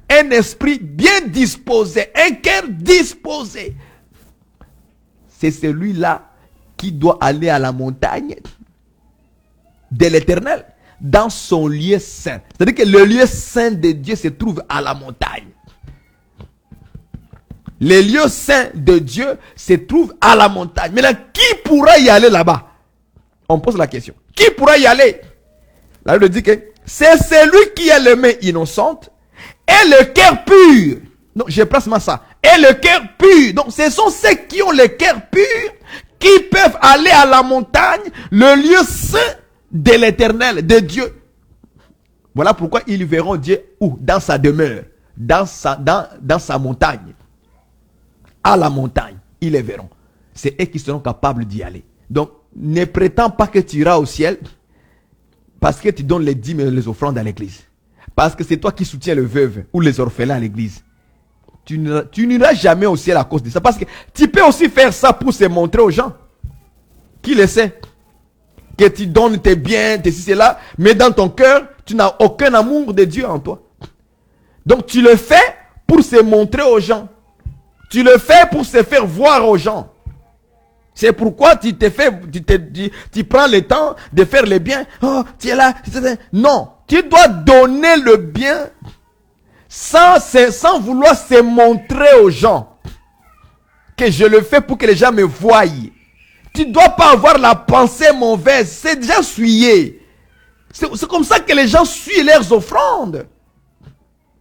S1: Un esprit bien disposé, un cœur disposé. C'est celui-là qui doit aller à la montagne de l'Éternel, dans son lieu saint. C'est-à-dire que le lieu saint de Dieu se trouve à la montagne. Le lieu saint de Dieu se trouve à la montagne. Maintenant, qui pourra y aller là-bas? On pose la question. Qui pourra y aller? La Bible dit que c'est celui qui a les mains innocentes et le cœur pur. Donc, je place moi ça. Et le cœur pur. Donc, ce sont ceux qui ont le cœur pur qui peuvent aller à la montagne, le lieu saint de l'Éternel, de Dieu. Voilà pourquoi ils verront Dieu où? Dans sa demeure, dans sa montagne. À la montagne, ils les verront. C'est eux qui seront capables d'y aller. Donc, ne prétends pas que tu iras au ciel parce que tu donnes les dîmes et les offrandes à l'église. Parce que c'est toi qui soutiens le veuve ou les orphelins à l'église. Tu n'iras jamais au ciel à cause de ça. Parce que tu peux aussi faire ça pour se montrer aux gens. Qui le sait? Que tu donnes tes biens, tes ceci, cela, mais dans ton cœur, tu n'as aucun amour de Dieu en toi. Donc tu le fais pour se montrer aux gens. Tu le fais pour se faire voir aux gens. C'est pourquoi tu prends le temps de faire le bien. Oh, tu es là. Non, tu dois donner le bien sans vouloir se montrer aux gens que je le fais pour que les gens me voient. Tu ne dois pas avoir la pensée mauvaise. C'est déjà souillé. C'est comme ça que les gens suivent leurs offrandes.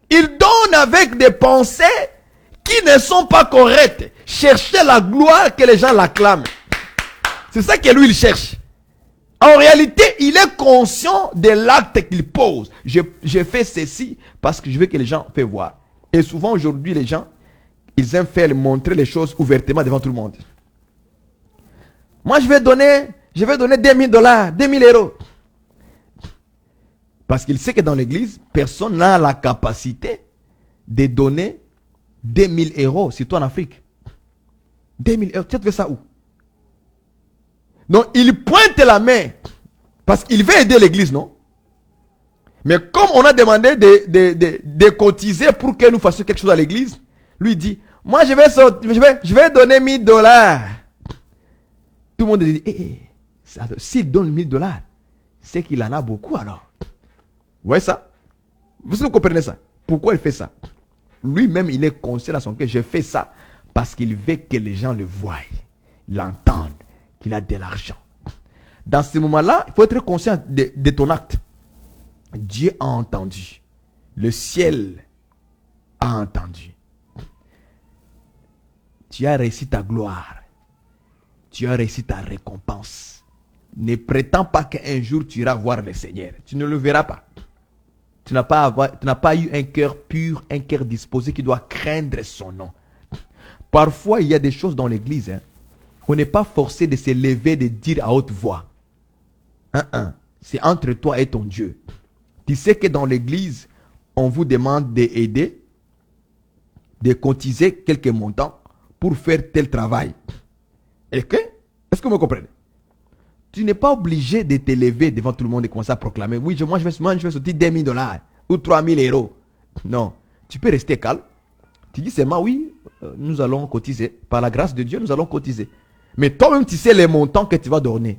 S1: Ils donnent avec des pensées qui ne sont pas correctes. Chercher la gloire que les gens l'acclament. C'est ça que lui il cherche. En réalité, il est conscient de l'acte qu'il pose. Je fais ceci parce que je veux que les gens fassent voir. Et souvent aujourd'hui, les gens, ils aiment faire montrer les choses ouvertement devant tout le monde. Moi, je vais donner $2 000, $2 000. Parce qu'il sait que dans l'église, personne n'a la capacité de donner 2 000 €, surtout en Afrique. 2 000 €, tu as fait ça où? Donc, il pointe la main parce qu'il veut aider l'église, non? Mais comme on a demandé de cotiser pour que nous fassions quelque chose à l'église, lui dit, Moi, je vais donner $1000. Tout le monde dit, s'il donne $1000, c'est qu'il en a beaucoup alors. Vous voyez ça? Vous comprenez ça? Pourquoi il fait ça? Lui-même, il est conscient dans son cœur, je fais ça parce qu'il veut que les gens le voient, l'entendent, qu'il a de l'argent. Dans ce moment-là, il faut être conscient de ton acte. Dieu a entendu. Le ciel a entendu. Tu as réussi ta gloire. Tu as réussi ta récompense. Ne prétends pas qu'un jour tu iras voir le Seigneur. Tu ne le verras pas. Tu n'as pas eu un cœur pur, un cœur disposé qui doit craindre son nom. Parfois, il y a des choses dans l'église. On n'est pas forcé de se lever, de dire à haute voix. C'est entre toi et ton Dieu. Tu sais que dans l'église, on vous demande d'aider, de cotiser quelques montants pour faire tel travail. Est-ce que vous me comprenez? Tu n'es pas obligé de te lever devant tout le monde et commencer à proclamer. Oui, moi je vais sortir $1000 ou €3000. Non, tu peux rester calme. Tu dis seulement oui, nous allons cotiser. Par la grâce de Dieu, nous allons cotiser. Mais toi-même, tu sais les montants que tu vas donner.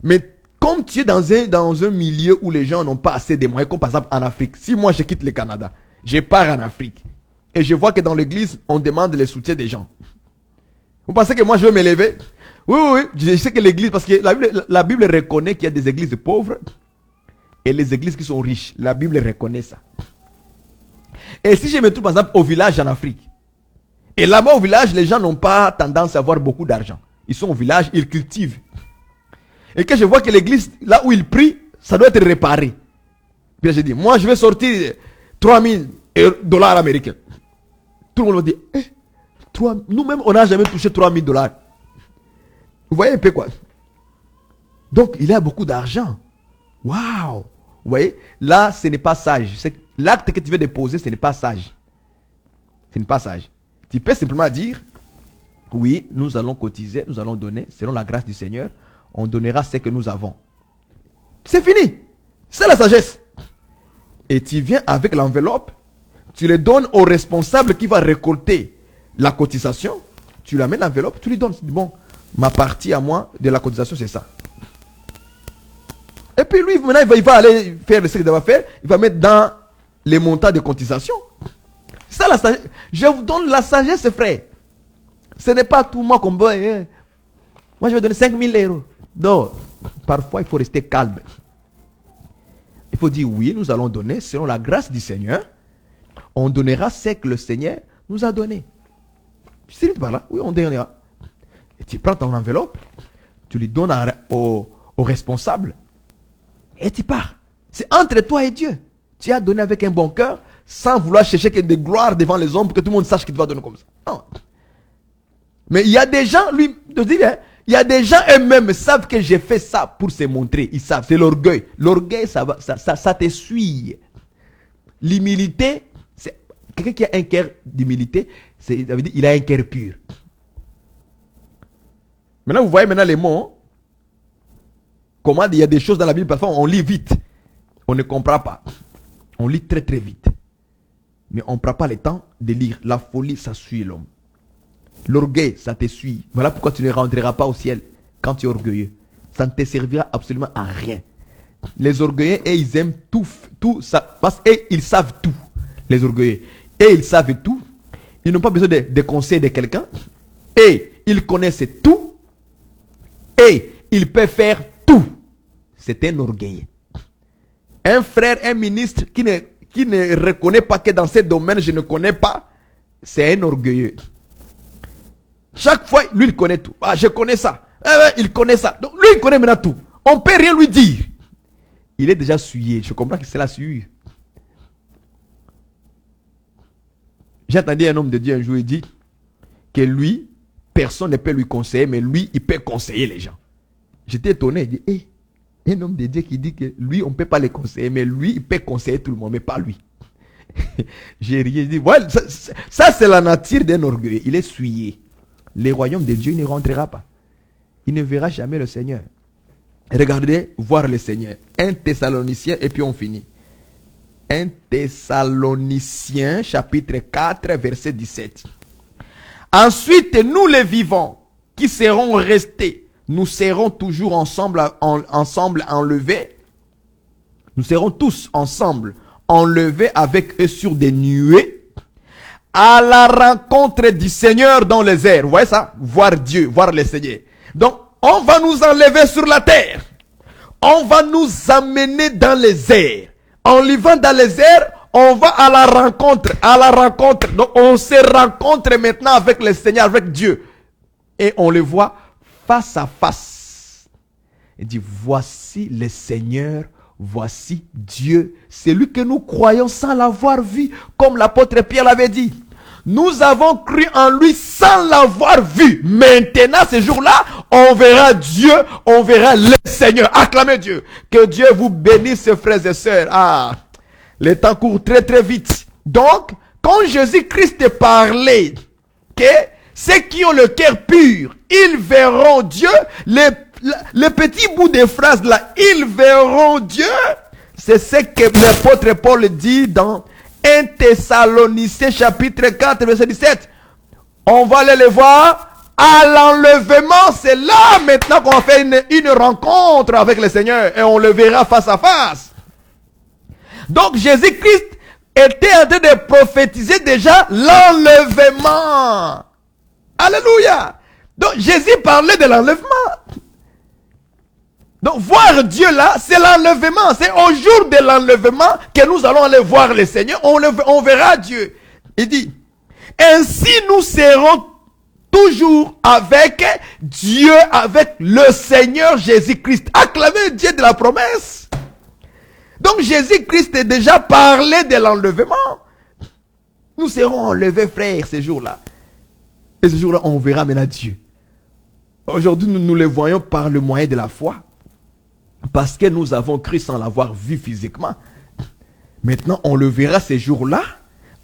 S1: Mais comme tu es dans un milieu où les gens n'ont pas assez de moyens, comme par exemple en Afrique. Si moi je quitte le Canada, je pars en Afrique et je vois que dans l'église, on demande le soutien des gens. Vous pensez que moi je vais me lever? Oui, je sais que l'église, parce que la Bible reconnaît qu'il y a des églises pauvres et les églises qui sont riches. La Bible reconnaît ça. Et si je me trouve par exemple au village en Afrique, et là-bas au village, les gens n'ont pas tendance à avoir beaucoup d'argent. Ils sont au village, ils cultivent. Et que je vois que l'église, là où ils prient, ça doit être réparé. Puis là, je dis, moi je vais sortir $3000 américains. Tout le monde me dit, nous-mêmes on n'a jamais touché $3000. Vous voyez un peu quoi? Donc il a beaucoup d'argent. Waouh! Vous voyez? Là, ce n'est pas sage. L'acte que tu veux déposer, ce n'est pas sage. Ce n'est pas sage. Tu peux simplement dire, oui, nous allons cotiser, nous allons donner, selon la grâce du Seigneur, on donnera ce que nous avons. C'est fini. C'est la sagesse. Et tu viens avec l'enveloppe, tu le donnes au responsable qui va récolter la cotisation, tu lui amènes l'enveloppe, tu lui donnes. Bon, ma partie à moi de la cotisation, c'est ça. Et puis lui, maintenant, il va aller faire ce qu'il doit faire, il va mettre dans les montants de cotisation. C'est ça la sagesse. Je vous donne la sagesse, frère. Ce n'est pas tout moi qu'on veut. Moi, je vais donner €5000. Non, parfois, il faut rester calme. Il faut dire, oui, nous allons donner, selon la grâce du Seigneur, on donnera ce que le Seigneur nous a donné. Tu sais par là? Oui, on donnera. Et tu prends ton enveloppe, tu lui donnes au responsable, et tu pars. C'est entre toi et Dieu. Tu as donné avec un bon cœur, sans vouloir chercher que des gloires devant les hommes, pour que tout le monde sache qu'il doit donner comme ça. Non. Mais il y a des gens, il y a des gens eux-mêmes savent que j'ai fait ça pour se montrer. Ils savent, c'est l'orgueil. L'orgueil, ça te suit. L'humilité, c'est quelqu'un qui a un cœur d'humilité, ça veut dire il a un cœur pur. Maintenant, vous voyez les mots. Comment il y a des choses dans la Bible, parfois on lit vite. On ne comprend pas. On lit très très vite. Mais on ne prend pas le temps de lire. La folie, ça suit l'homme. L'orgueil, ça te suit. Voilà pourquoi tu ne rentreras pas au ciel quand tu es orgueilleux. Ça ne te servira absolument à rien. Les orgueilleux, et ils aiment tout ça. Parce qu'ils savent tout. Les orgueilleux. Et ils savent tout. Ils n'ont pas besoin de conseils de quelqu'un. Et ils connaissent tout. Et ils peuvent faire tout. C'est un orgueilleux. Un frère, un ministre qui ne reconnaît pas que dans ce domaine, je ne connais pas, c'est un orgueilleux. Chaque fois, lui, il connaît tout. Ah, je connais ça. Il connaît ça. Donc, lui, il connaît maintenant tout. On ne peut rien lui dire. Il est déjà souillé. Je comprends que c'est la souillure. J'ai entendu un homme de Dieu un jour, il dit que lui, personne ne peut lui conseiller, mais lui, il peut conseiller les gens. J'étais étonné. Il dit, un homme de Dieu qui dit que lui, on ne peut pas le conseiller, mais lui, il peut conseiller tout le monde, mais pas lui. J'ai ri, j'ai dit, voilà, ça c'est la nature d'un orgueil. Il est souillé. Le royaume de Dieu ne rentrera pas. Il ne verra jamais le Seigneur. Regardez, voir le Seigneur. 1 Thessaloniciens et puis on finit. 1 Thessaloniciens chapitre 4 verset 17. Ensuite, nous les vivants qui serons restés, nous serons toujours ensemble enlevés. Nous serons tous ensemble enlevés avec eux sur des nuées à la rencontre du Seigneur dans les airs. Vous voyez ça? Voir Dieu, voir le Seigneur. Donc, on va nous enlever sur la terre. On va nous amener dans les airs. En vivant dans les airs, on va à la rencontre, Donc, on se rencontre maintenant avec le Seigneur, avec Dieu. Et on le voit face à face. Il dit, voici le Seigneur, voici Dieu. C'est lui que nous croyons sans l'avoir vu, comme l'apôtre Pierre l'avait dit. Nous avons cru en lui sans l'avoir vu. Maintenant, ce jour-là, on verra Dieu, on verra le Seigneur. Acclamez Dieu. Que Dieu vous bénisse, frères et sœurs. Ah, le temps court très très vite. Donc, quand Jésus-Christ parlait que ceux qui ont le cœur pur, ils verront Dieu, les petits bouts de phrases là, ils verront Dieu. C'est ce que l'apôtre Paul dit dans 1 Thessaloniciens chapitre 4 verset 17. On va aller les voir à l'enlèvement. C'est là maintenant qu'on va faire une rencontre avec le Seigneur. Et on le verra face à face. Donc Jésus-Christ était en train de prophétiser déjà l'enlèvement. Alléluia. Donc Jésus parlait de l'enlèvement. Donc voir Dieu là, c'est l'enlèvement. C'est au jour de l'enlèvement que nous allons aller voir le Seigneur. On verra Dieu. Il dit, ainsi nous serons toujours avec Dieu, avec le Seigneur Jésus-Christ. Acclamez Dieu de la promesse. Donc Jésus-Christ a déjà parlé de l'enlèvement. Nous serons enlevés, frères, ces jours-là. Et ce jour-là, on verra maintenant Dieu. Aujourd'hui, nous le voyons par le moyen de la foi. Parce que nous avons cru sans l'avoir vu physiquement. Maintenant, on le verra ces jours-là,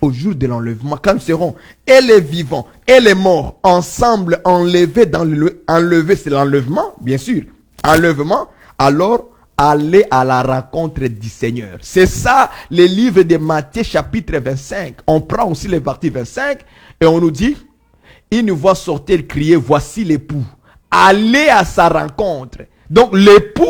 S1: au jour de l'enlèvement, quand nous serons et les vivants et les morts ensemble enlevés dans enlever, c'est l'enlèvement, bien sûr. Enlèvement, alors aller à la rencontre du Seigneur. C'est ça, le livre de Matthieu chapitre 25. On prend aussi le parti 25 et on nous dit, il nous voit sortir crier, voici l'époux. Allez à sa rencontre. Donc l'époux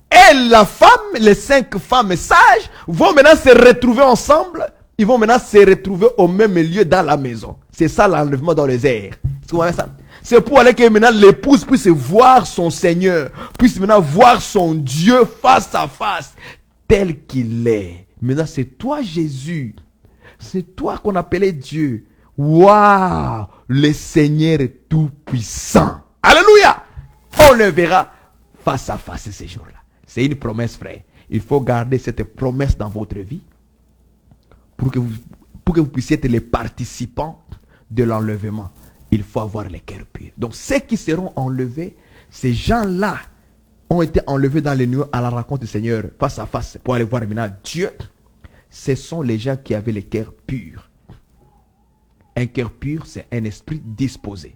S1: et la femme, les 5 femmes sages, vont maintenant se retrouver ensemble. Ils vont maintenant se retrouver au même lieu dans la maison. C'est ça l'enlèvement dans les airs. Vous voyez ça? C'est pour aller que maintenant l'épouse puisse voir son Seigneur, puisse maintenant voir son Dieu face à face, tel qu'il est. Maintenant c'est toi Jésus. C'est toi qu'on appelait Dieu. Waouh! Le Seigneur est tout puissant. Alléluia! On le verra face à face ces jours-là. C'est une promesse, frère. Il faut garder cette promesse dans votre vie pour que vous puissiez être les participants de l'enlèvement. Il faut avoir les cœurs purs. Donc ceux qui seront enlevés, ces gens-là ont été enlevés dans les nuées à la rencontre du Seigneur face à face pour aller voir maintenant Dieu. Ce sont les gens qui avaient les cœurs purs. Un cœur pur, c'est un esprit disposé.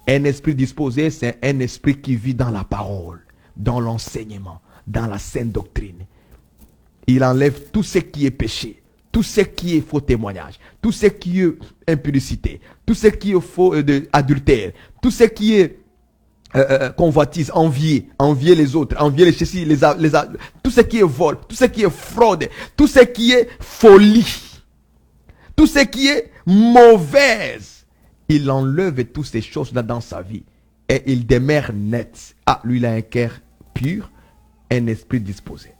S1: Un esprit disposé, c'est un esprit qui vit dans la parole, dans l'enseignement, dans la sainte doctrine. Il enlève tout ce qui est péché, tout ce qui est faux témoignage, tout ce qui est impudicité, tout ce qui est faux adultère, tout ce qui est convoitise, envier les autres, envier les ceci, tout ce qui est vol, tout ce qui est fraude, tout ce qui est folie, tout ce qui est mauvaise. Il enlève toutes ces choses-là dans sa vie et il demeure net. Ah, lui, il a un cœur pur, un esprit disposé.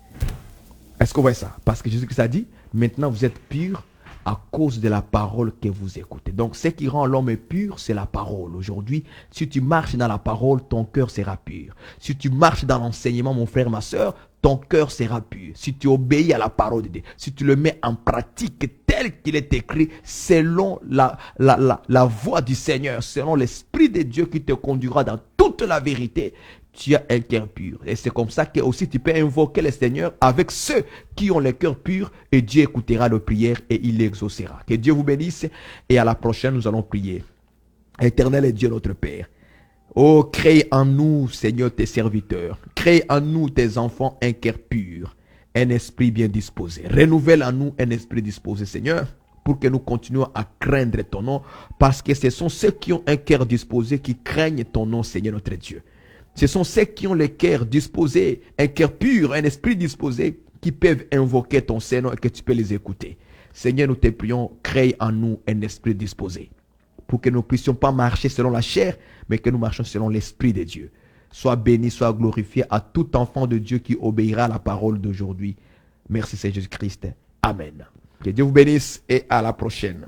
S1: Est-ce qu'on voit ça? Parce que Jésus-Christ a dit, maintenant vous êtes purs à cause de la parole que vous écoutez. Donc, ce qui rend l'homme pur, c'est la parole. Aujourd'hui, si tu marches dans la parole, ton cœur sera pur. Si tu marches dans l'enseignement, mon frère, ma soeur, ton cœur sera pur. Si tu obéis à la parole de Dieu, si tu le mets en pratique tel qu'il est écrit, selon la voix du Seigneur, selon l'Esprit de Dieu qui te conduira dans toute la vérité, tu as un cœur pur. Et c'est comme ça que aussi tu peux invoquer le Seigneur avec ceux qui ont le cœur pur et Dieu écoutera nos prières et il l'exaucera. Que Dieu vous bénisse et à la prochaine nous allons prier. Éternel et Dieu notre Père. Oh, crée en nous, Seigneur, tes serviteurs. Crée en nous, tes enfants, un cœur pur. un esprit bien disposé. Renouvelle en nous un esprit disposé, Seigneur, pour que nous continuions à craindre ton nom, parce que ce sont ceux qui ont un cœur disposé qui craignent ton nom, Seigneur notre Dieu. Ce sont ceux qui ont le cœur disposé, un cœur pur, un esprit disposé, qui peuvent invoquer ton Seigneur et que tu peux les écouter. Seigneur, nous te prions, crée en nous un esprit disposé, pour que nous ne puissions pas marcher selon la chair, mais que nous marchions selon l'Esprit de Dieu. Sois béni, sois glorifié à tout enfant de Dieu qui obéira à la parole d'aujourd'hui. Merci Seigneur Jésus-Christ. Amen. Que Dieu vous bénisse et à la prochaine.